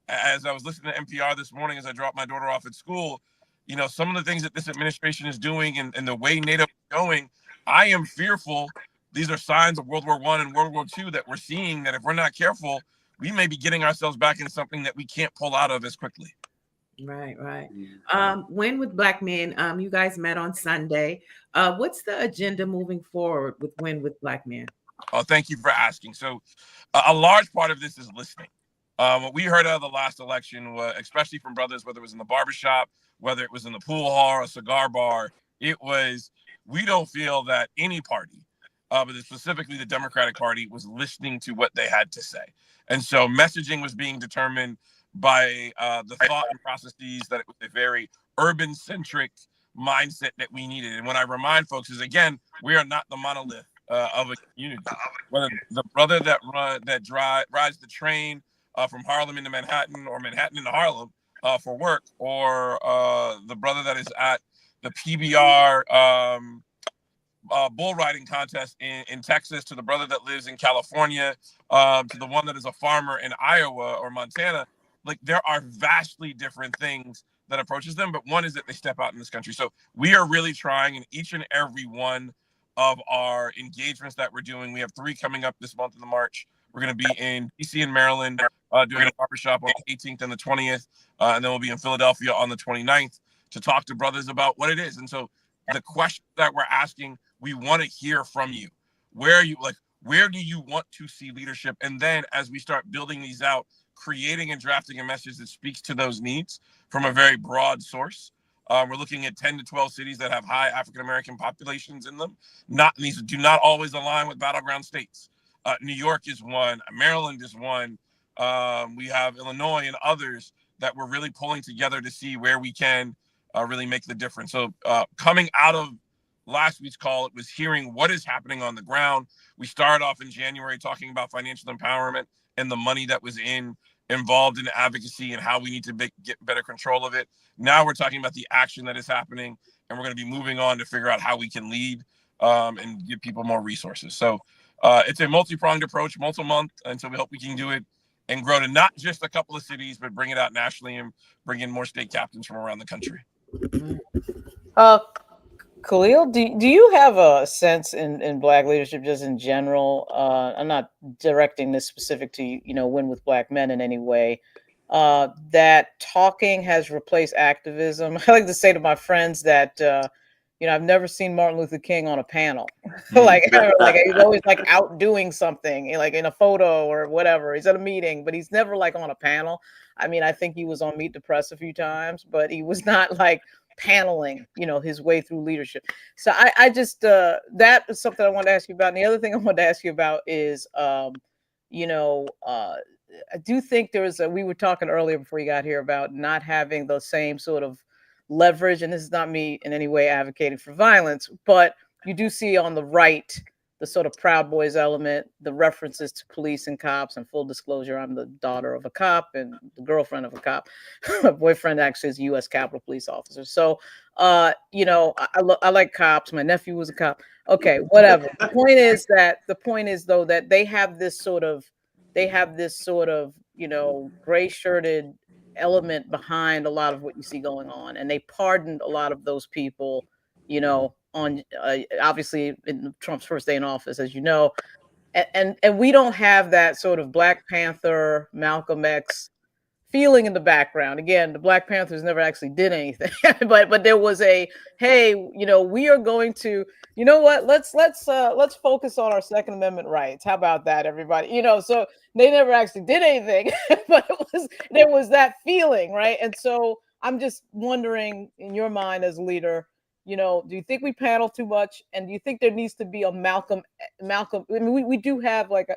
as I was listening to NPR this morning, as I dropped my daughter off at school, you know, some of the things that this administration is doing and the way NATO is going, I am fearful. These are signs of World War I and World War II that we're seeing, that if we're not careful, we may be getting ourselves back into something that we can't pull out of as quickly. Right. Win with Black Men, you guys met on Sunday. What's the agenda moving forward with Win with Black Men? Oh, thank you for asking. So a large part of this is listening. What we heard out of the last election, especially from brothers, whether it was in the barbershop, whether it was in the pool hall or a cigar bar, it was, we don't feel that any party, but specifically the Democratic Party, was listening to what they had to say. And so messaging was being determined by the thought and processes that it was a very urban-centric mindset that we needed. And what I remind folks is, again, we are not the monolith of a community. Whether the brother that rides the train from Harlem into Manhattan, or Manhattan into Harlem for work, or the brother that is at the PBR bull riding contest in Texas, to the brother that lives in California, to the one that is a farmer in Iowa or Montana, like, there are vastly different things that approaches them, but one is that they step out in this country. So we are really trying in each and every one of our engagements that we're doing. We have 3 coming up this month in the March. We're going to be in DC and Maryland doing a barbershop on the 18th and the 20th, and then we'll be in Philadelphia on the 29th to talk to brothers about what it is. And so the question that we're asking, we want to hear from you. Where do you want to see leadership? And then as we start building these out, creating and drafting a message that speaks to those needs from a very broad source. We're looking at 10 to 12 cities that have high African-American populations in them. These do not always align with battleground states. New York is one, Maryland is one. We have Illinois and others that we're really pulling together to see where we can really make the difference. So coming out of last week's call, it was hearing what is happening on the ground. We started off in January talking about financial empowerment and the money that was involved in advocacy and how we need to get better control of it. Now we're talking about the action that is happening, and we're going to be moving on to figure out how we can lead and give people more resources. So it's a multi-pronged approach, multi-month, and so we hope we can do it and grow to not just a couple of cities, but bring it out nationally and bring in more state captains from around the country. Khalil, do you have a sense in Black leadership just in general? I'm not directing this specific to, Win with Black Men in any way, that talking has replaced activism. I like to say to my friends that, I've never seen Martin Luther King on a panel. like he's always like out doing something, like in a photo or whatever. He's at a meeting, but he's never like on a panel. I mean, I think he was on Meet the Press a few times, but he was not like paneling, his way through leadership. So I just, that is something I wanted to ask you about. And the other thing I wanted to ask you about is, I do think we were talking earlier before you got here about not having the same sort of leverage. And this is not me in any way advocating for violence, but you do see on the right the sort of Proud Boys element, the references to police and cops, and full disclosure, I'm the daughter of a cop and the girlfriend of a cop. My boyfriend actually is a U.S. Capitol Police officer. So, you know, I like cops. My nephew was a cop. Okay, whatever. The point is though that they have this sort of, you know, gray-shirted element behind a lot of what you see going on, and they pardoned a lot of those people, you know, on obviously in Trump's first day in office, as you know, and we don't have that sort of Black Panther, Malcolm X feeling in the background. Again, the Black Panthers never actually did anything, but there was a, hey, you know, we are going to, you know what, let's focus on our Second Amendment rights. How about that, everybody? You know, so they never actually did anything, but there was that feeling, right? And so I'm just wondering, in your mind as a leader, you know, do you think we panel too much? And do you think there needs to be a Malcolm? I mean, we do have like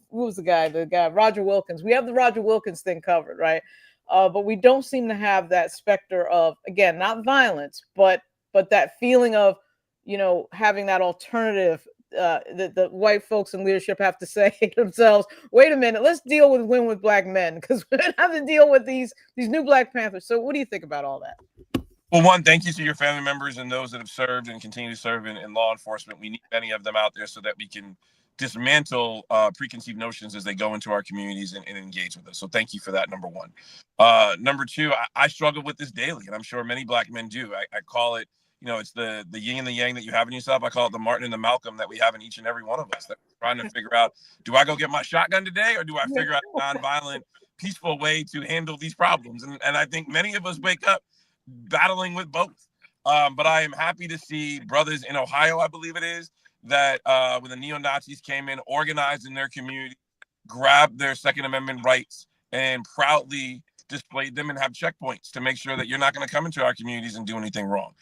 who was the guy, Roger Wilkins. We have the Roger Wilkins thing covered, right? But we don't seem to have that specter of, again, not violence, but that feeling of, you know, having that alternative. The white folks in leadership have to say to themselves, wait a minute, let's deal with women with Black men, because we don't have to deal with these new Black Panthers. So what do you think about all that? Well, one, thank you to your family members and those that have served and continue to serve in law enforcement. We need many of them out there so that we can dismantle preconceived notions as they go into our communities and engage with us. So thank you for that, number one. Number two, I struggle with this daily, and I'm sure many Black men do. I call it, you know, it's the yin and the yang that you have in yourself. I call it the Martin and the Malcolm that we have in each and every one of us. That we're trying to figure out, do I go get my shotgun today, or do I figure out a nonviolent, peaceful way to handle these problems? And I think many of us wake up battling with both. But I am happy to see brothers in Ohio, I believe it is, that when the neo-Nazis came in, organized in their community, grabbed their Second Amendment rights and proudly displayed them and have checkpoints to make sure that you're not going to come into our communities and do anything wrong.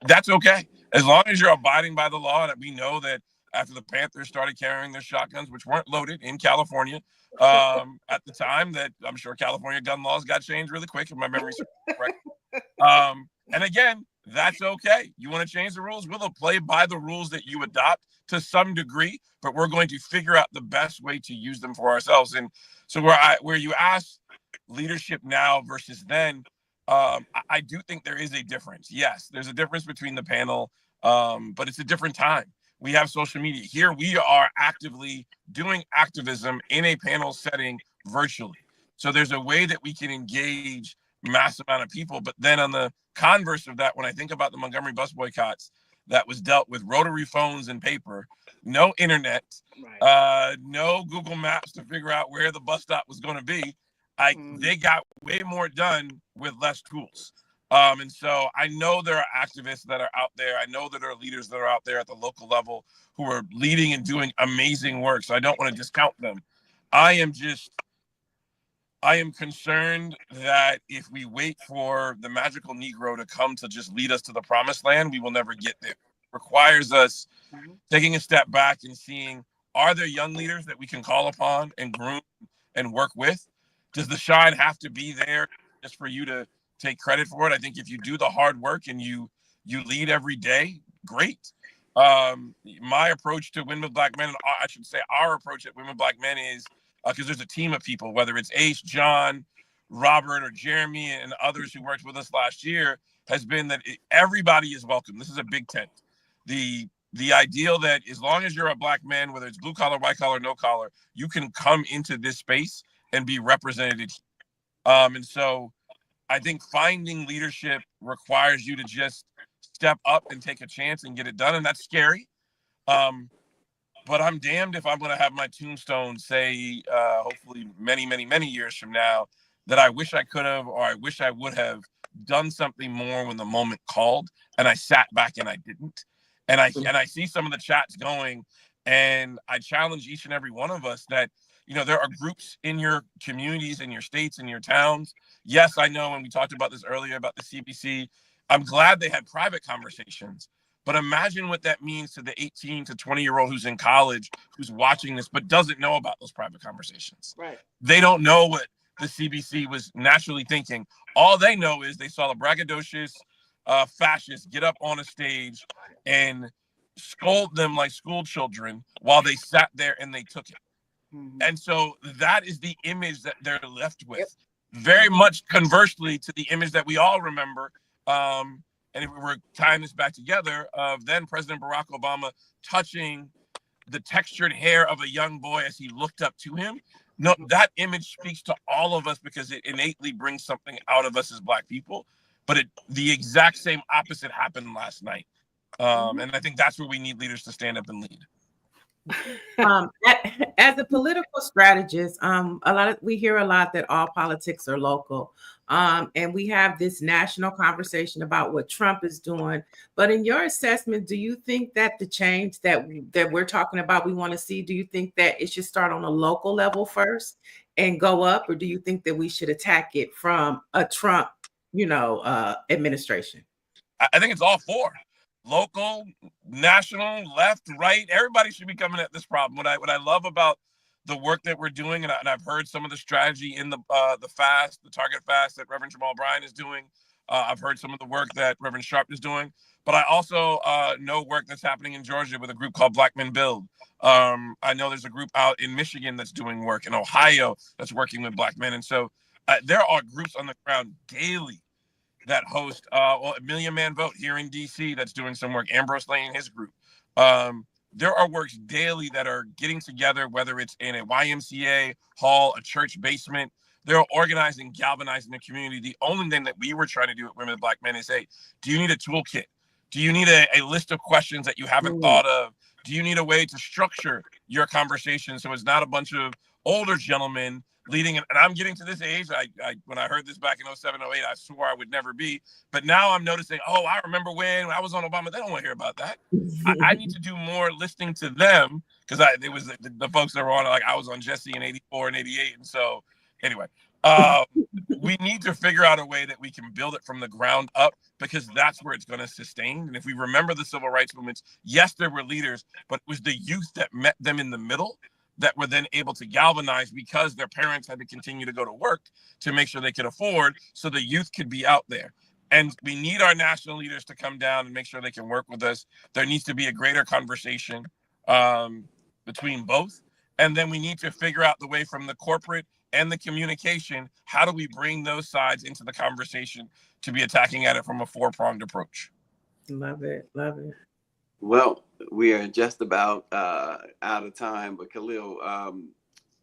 That's okay. As long as you're abiding by the law, that we know that after the Panthers started carrying their shotguns, which weren't loaded in California at the time, that I'm sure California gun laws got changed really quick, if my memory's correct. And again, that's okay. You want to change the rules? We'll play by the rules that you adopt to some degree, but we're going to figure out the best way to use them for ourselves. And so where you ask leadership now versus then, I do think there is a difference. Yes, there's a difference between the panel, but it's a different time. We have social media. Here we are actively doing activism in a panel setting virtually. So there's a way that we can engage mass amount of people. But then on the converse of that, when I think about the Montgomery bus boycotts, that was dealt with rotary phones and paper, no internet, no Google Maps to figure out where the bus stop was going to be. They got way more done with less tools. And so I know there are activists that are out there. I know that there are leaders that are out there at the local level who are leading and doing amazing work. So I don't want to discount them. I am concerned that if we wait for the magical Negro to come to just lead us to the promised land, we will never get there. It requires us taking a step back and seeing, are there young leaders that we can call upon and groom and work with? Does the shine have to be there just for you to take credit for it? I think if you do the hard work and you lead every day, great. My approach to Women with Black Men, and I should say our approach at Women with Black Men is, because there's a team of people, whether it's Ace, John, Robert, or Jeremy, and others who worked with us last year, has been that everybody is welcome. This is a big tent. The ideal that as long as you're a Black man, whether it's blue collar, white collar, no collar, you can come into this space and be represented. And so I think finding leadership requires you to just step up and take a chance and get it done. And that's scary. But I'm damned if I'm going to have my tombstone say, hopefully many, many, many years from now, that I wish I could have, or I wish I would have done something more when the moment called, and I sat back and I didn't. And I see some of the chats going, and I challenge each and every one of us that, you know, there are groups in your communities, in your states, in your towns. Yes, I know, and we talked about this earlier about the CBC. I'm glad they had private conversations. But imagine what that means to the 18 to 20-year-old who's in college, who's watching this, but doesn't know about those private conversations. Right. They don't know what the CBC was naturally thinking. All they know is they saw the braggadocious fascists get up on a stage and scold them like school children while they sat there and they took it. And so that is the image that they're left with. Very much conversely to the image that we all remember. And if we were tying this back together, of then President Barack Obama touching the textured hair of a young boy as he looked up to him. No, that image speaks to all of us because it innately brings something out of us as Black people. But the exact same opposite happened last night. And I think that's where we need leaders to stand up and lead. As a political strategist, we hear a lot that all politics are local. And we have this national conversation about what Trump is doing. But in your assessment, do you think that the change that we're talking about, we want to see, do you think that it should start on a local level first and go up? Or do you think that we should attack it from a Trump, administration? I think it's all four. Local, national, left, right. Everybody should be coming at this problem. What I love about the work that we're doing, and I've heard some of the strategy in the fast, the target fast that Reverend Jamal Bryant is doing. I've heard some of the work that Reverend Sharp is doing, but I also know work that's happening in Georgia with a group called Black Men Build. I know there's a group out in Michigan that's doing work, in Ohio that's working with Black men. And so there are groups on the ground daily that host A Million Man Vote here in DC that's doing some work. Ambrose Lane and his group. There are works daily that are getting together, whether it's in a YMCA hall, a church basement. They're organizing, galvanizing the community. The only thing that we were trying to do at Women and Black Men is, hey, do you need a toolkit? Do you need a list of questions that you haven't thought of? Do you need a way to structure your conversation so it's not a bunch of older gentlemen leading? And I'm getting to this age. When I heard this back in 07, 08, I swore I would never be. But now I'm noticing, I remember when I was on Obama. They don't want to hear about that. I need to do more listening to them, because it was the folks that were on, like I was on Jesse in 84 and 88. And so anyway, we need to figure out a way that we can build it from the ground up, because that's where it's going to sustain. And if we remember the civil rights movements, yes, there were leaders, but it was the youth that met them in the middle that were then able to galvanize, because their parents had to continue to go to work to make sure they could afford, so the youth could be out there. And we need our national leaders to come down and make sure they can work with us. There needs to be a greater conversation between both. And then we need to figure out the way from the corporate and the communication, how do we bring those sides into the conversation to be attacking at it from a four-pronged approach? Love it. Love it. Well, we are just about out of time, but Khalil,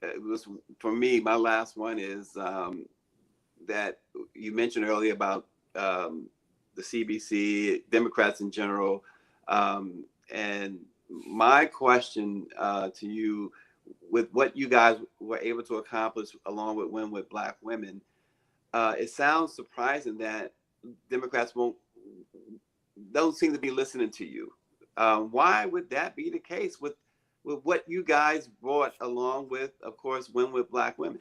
it was, for me, my last one is that you mentioned earlier about the CBC, Democrats in general, and my question to you, with what you guys were able to accomplish along with Win with Black Women, it sounds surprising that Democrats don't seem to be listening to you. Why would that be the case with what you guys brought along with, of course, Win with Black Women?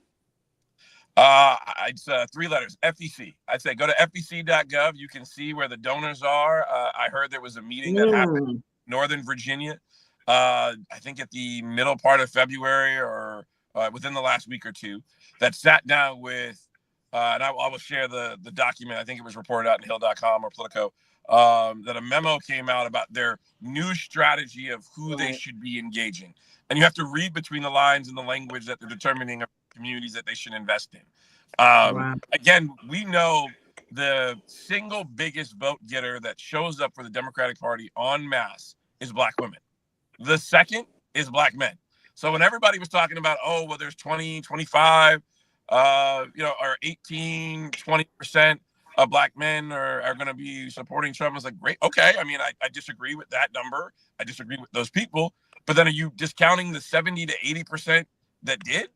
It's 3 letters, FEC. I'd say go to fec.gov. You can see where the donors are. I heard there was a meeting that happened in Northern Virginia, I think at the middle part of February or within the last week or two, that sat down with, and I will share the document. I think it was reported out in Hill.com or Politico, that a memo came out about their new strategy of who they should be engaging. And you have to read between the lines in the language that they're determining of communities that they should invest in. Again, we know the single biggest vote getter that shows up for the Democratic Party en masse is Black women. The second is Black men. So when everybody was talking about, there's 20, 25, or 18, 20% of Black men are going to be supporting Trump, I was like, great. Okay. I mean, I disagree with that number. I disagree with those people. But then are you discounting the 70 to 80% that did?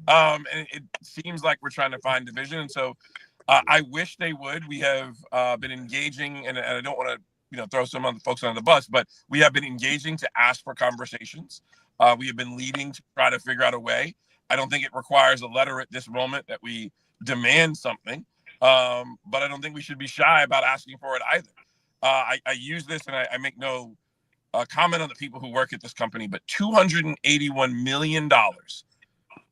And it seems like we're trying to find division. And so I wish they would. We have been engaging, and I don't want to throw some other folks under the bus, but we have been engaging to ask for conversations. We have been leading to try to figure out a way. I don't think it requires a letter at this moment that we demand something, but I don't think we should be shy about asking for it either. I use this, and I make no comment on the people who work at this company, but $281 million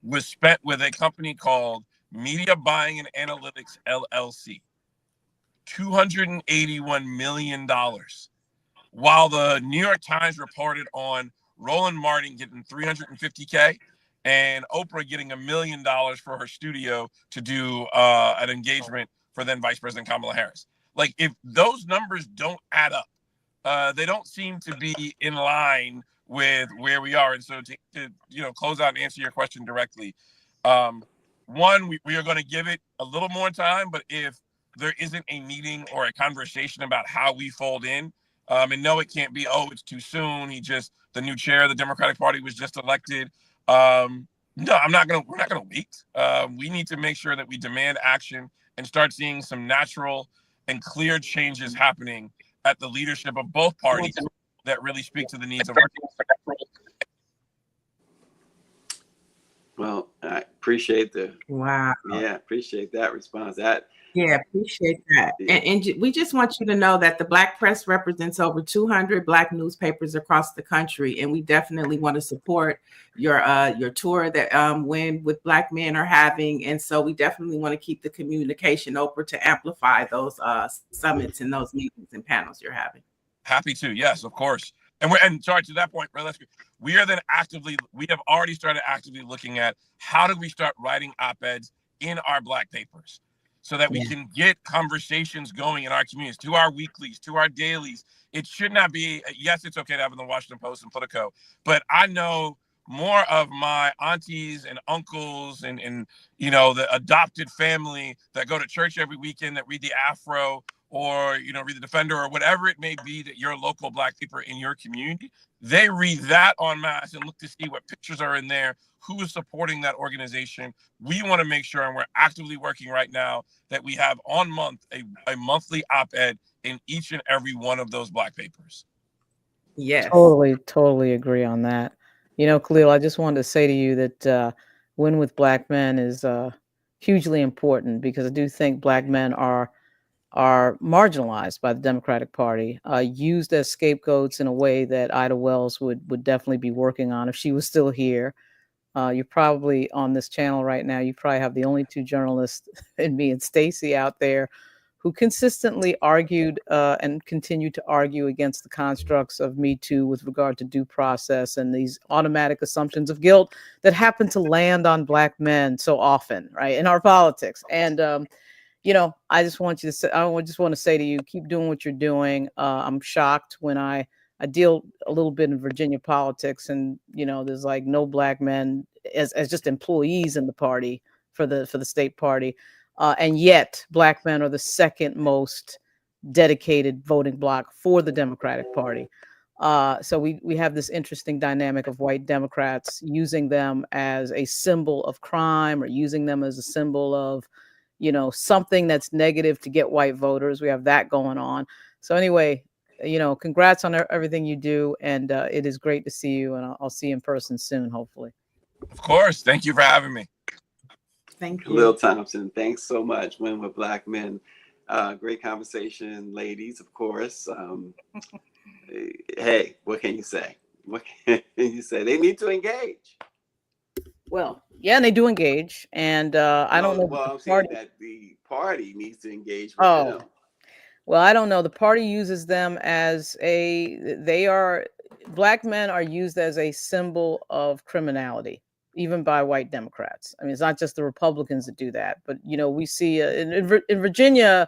was spent with a company called Media Buying and Analytics, LLC. $281 million while the New York Times reported on Roland Martin getting $350K and Oprah getting $1 million for her studio to do an engagement for then Vice President Kamala Harris. Like, if those numbers don't add up, they don't seem to be in line with where we are. And so to close out and answer your question directly, one, we are going to give it a little more time, but if there isn't a meeting or a conversation about how we fold in, and no, it can't be, oh, it's too soon. The new chair of the Democratic Party was just elected. No, we're not going to wait. We need to make sure that we demand action and start seeing some natural and clear changes happening at the leadership of both parties that really speak to the needs of our people. Well, I appreciate appreciate that response. Appreciate that. Yeah. And we just want you to know that the Black press represents over 200 Black newspapers across the country, and we definitely want to support your tour that Win with Black Men are having. And so we definitely want to keep the communication open to amplify those summits and those meetings and panels you're having. Happy to, yes, of course. And sorry, to that point, we have already started actively looking at how do we start writing op-eds in our Black papers so that we can get conversations going in our communities, to our weeklies, to our dailies. It should not be, yes, it's okay to have in the Washington Post and Politico, but I know more of my aunties and uncles and the adopted family that go to church every weekend, that read the Afro, or read the Defender, or whatever it may be, that your local Black paper in your community, they read that en masse and look to see what pictures are in there, who is supporting that organization. We want to make sure, and we're actively working right now, that we have a monthly op-ed in each and every one of those Black papers. Yes. Totally agree on that. Khalil, I just wanted to say to you that Win with Black Men is hugely important, because I do think Black men are marginalized by the Democratic Party, used as scapegoats in a way that Ida Wells would definitely be working on if she was still here. You're probably on this channel right now. You probably have the only two journalists, and me and Stacey, out there who consistently argued and continue to argue against the constructs of Me Too with regard to due process and these automatic assumptions of guilt that happen to land on Black men so often, right, in our politics. And I just want you to say, I just want to say to you, keep doing what you're doing. I'm shocked when I deal a little bit in Virginia politics, and there's like no Black men as just employees in the party for the state party, and yet Black men are the second most dedicated voting bloc for the Democratic Party. So we have this interesting dynamic of white Democrats using them as a symbol of crime, or using them as a symbol of something that's negative to get white voters. We have that going on. So anyway, congrats on everything you do. And it is great to see you. And I'll see you in person soon, hopefully. Of course. Thank you for having me. Thank you. Khalil Thompson, thanks so much. Win with Black Men. Great conversation, ladies, of course. Hey, what can you say? What can you say? They need to engage. Well, yeah, and they do engage, and I don't know. Well, I'm saying that the party needs to engage with them. Well, I don't know. The party uses them as Black men are used as a symbol of criminality, even by white Democrats. I mean, it's not just the Republicans that do that, but we see in Virginia,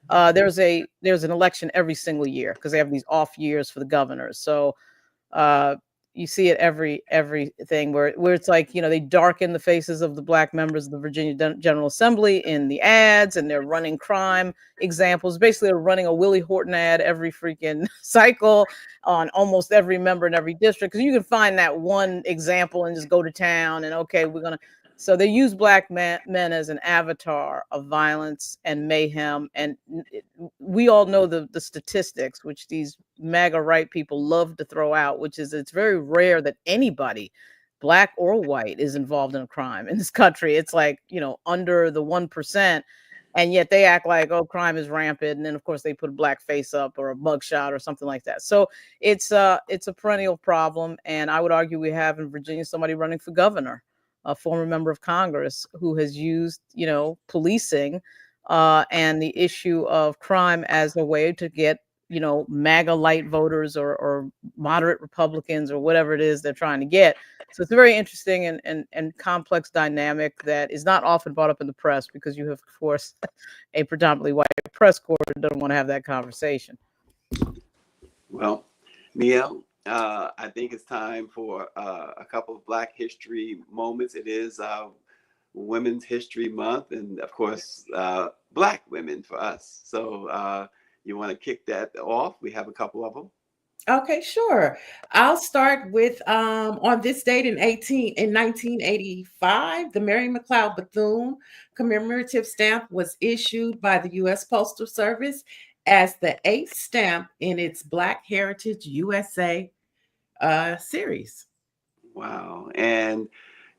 there's an election every single year because they have these off years for the governors. So you see it everything where it's like, they darken the faces of the Black members of the Virginia General Assembly in the ads, and they're running crime examples. Basically, they're running a Willie Horton ad every freaking cycle on almost every member in every district, because you can find that one example and just go to town and, okay, so they use Black men as an avatar of violence and mayhem. And we all know the statistics, which these MAGA right people love to throw out, which is it's very rare that anybody, Black or white, is involved in a crime in this country. It's like, under the 1%. And yet they act like, oh, crime is rampant. And then, of course, they put a Black face up or a mugshot or something like that. So it's a perennial problem. And I would argue we have in Virginia somebody running for governor, a former member of Congress, who has used, policing and the issue of crime as a way to get, MAGA light voters or moderate Republicans or whatever it is they're trying to get. So it's a very interesting and complex dynamic that is not often brought up in the press because you have, of course, a predominantly white press corps that doesn't want to have that conversation. Well, Neil, I think it's time for a couple of Black History moments. It is Women's History Month, and of course, Black women for us. So you want to kick that off? We have a couple of them. Okay, sure. I'll start with on this date in 1985, the Mary McLeod Bethune commemorative stamp was issued by the U.S. Postal Service as the 8th stamp in its Black Heritage USA series. Wow. And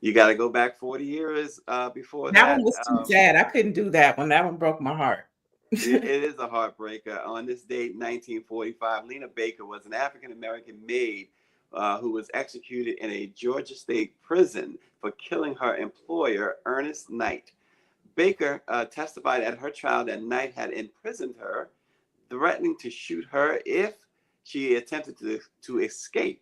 you got to go back 40 years before that. That one was too sad. I couldn't do that one. That one broke my heart. It is a heartbreaker. On this date, 1945, Lena Baker was an African-American maid who was executed in a Georgia state prison for killing her employer, Ernest Knight. Baker testified at her trial that Knight had imprisoned her, threatening to shoot her if she attempted to escape.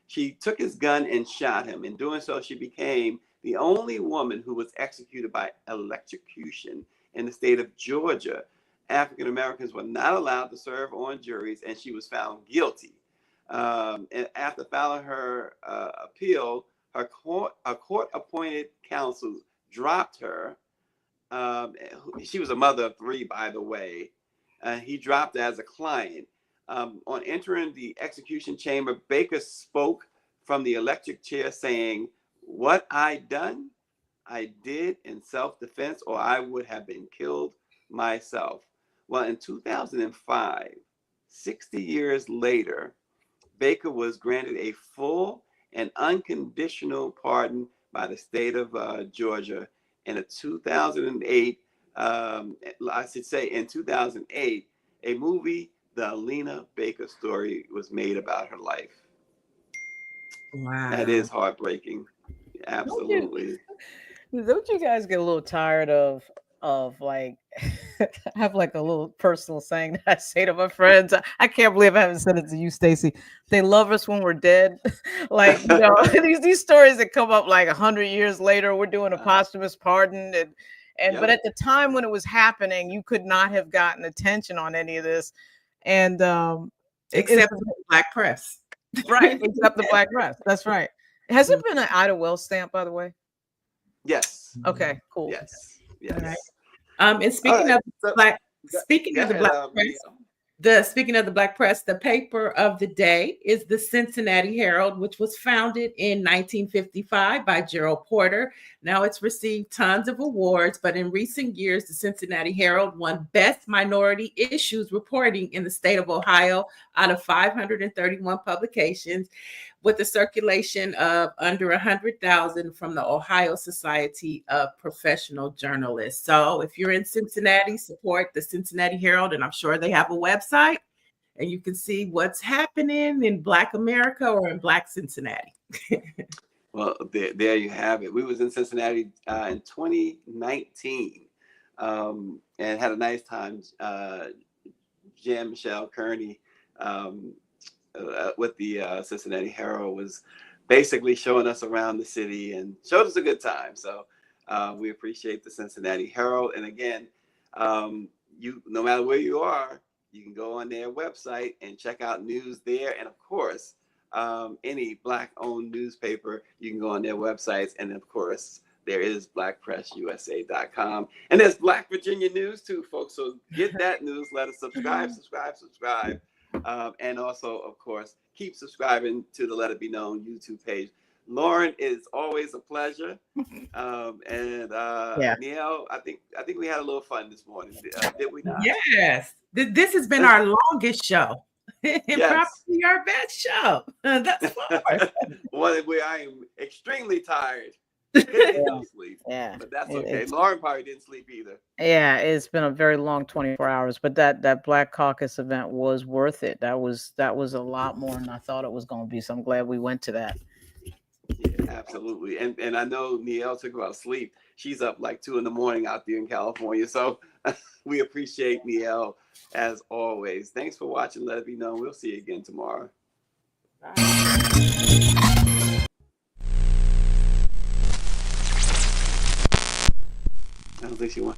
She took his gun and shot him. In doing so, she became the only woman who was executed by electrocution in the state of Georgia. African Americans were not allowed to serve on juries, and she was found guilty. And after filing her appeal, a court-appointed counsel dropped her. She was a mother of 3, by the way. He dropped her as a client. On entering the execution chamber, Baker spoke from the electric chair saying, "What I done, I did in self-defense, or I would have been killed myself." Well, in 2005, 60 years later, Baker was granted a full and unconditional pardon by the state of Georgia. In 2008, in 2008, a movie, The Lena Baker Story, was made about her life. Wow. That is heartbreaking. Absolutely. Don't you guys get a little tired of like I have like a little personal saying that I say to my friends. I can't believe I haven't said it to you, Stacey. They love us when we're dead. Like, these stories that come up like 100 years later, we're doing a posthumous pardon but at the time when it was happening, you could not have gotten attention on any of this. And except the Black press. Right, except the Black press. That's right. Has there been an Ida Wells stamp, by the way? Yes. Okay, cool. Yes. Right. And speaking of the Black press, the paper of the day is the Cincinnati Herald, which was founded in 1955 by Gerald Porter. Now it's received tons of awards, but in recent years, the Cincinnati Herald won Best Minority Issues Reporting in the state of Ohio out of 531 publications, with a circulation of under 100,000 from the Ohio Society of Professional Journalists. So if you're in Cincinnati, support the Cincinnati Herald, and I'm sure they have a website, and you can see what's happening in Black America or in Black Cincinnati. Well, there you have it. We was in Cincinnati in 2019 and had a nice time. Jan Michelle Kearney with the Cincinnati Herald was basically showing us around the city and showed us a good time. So we appreciate the Cincinnati Herald. And again, no matter where you are, you can go on their website and check out news there. And of course, any Black-owned newspaper, you can go on their websites. And of course, there is blackpressusa.com. And there's Black Virginia News too, folks. So get that newsletter, subscribe. And also, of course, keep subscribing to the Let It Be Known YouTube page. Lauren, it's always a pleasure. Neil, I think we had a little fun this morning. Did we not? Yes. This has been our longest show. And probably our best show. That's far. One where I am extremely tired. Sleep. Yeah, but that's okay. Lauren probably didn't sleep either. Yeah, it's been a very long 24 hours, but that Black Caucus event was worth it. That was a lot more than I thought it was going to be. So I'm glad we went to that. Yeah, absolutely. And I know Neil took about sleep. She's up like 2 a.m. out there in California. So We appreciate Niele as always. Thanks for watching. Let It Be Known. We'll see you again tomorrow. Bye. I don't think she won.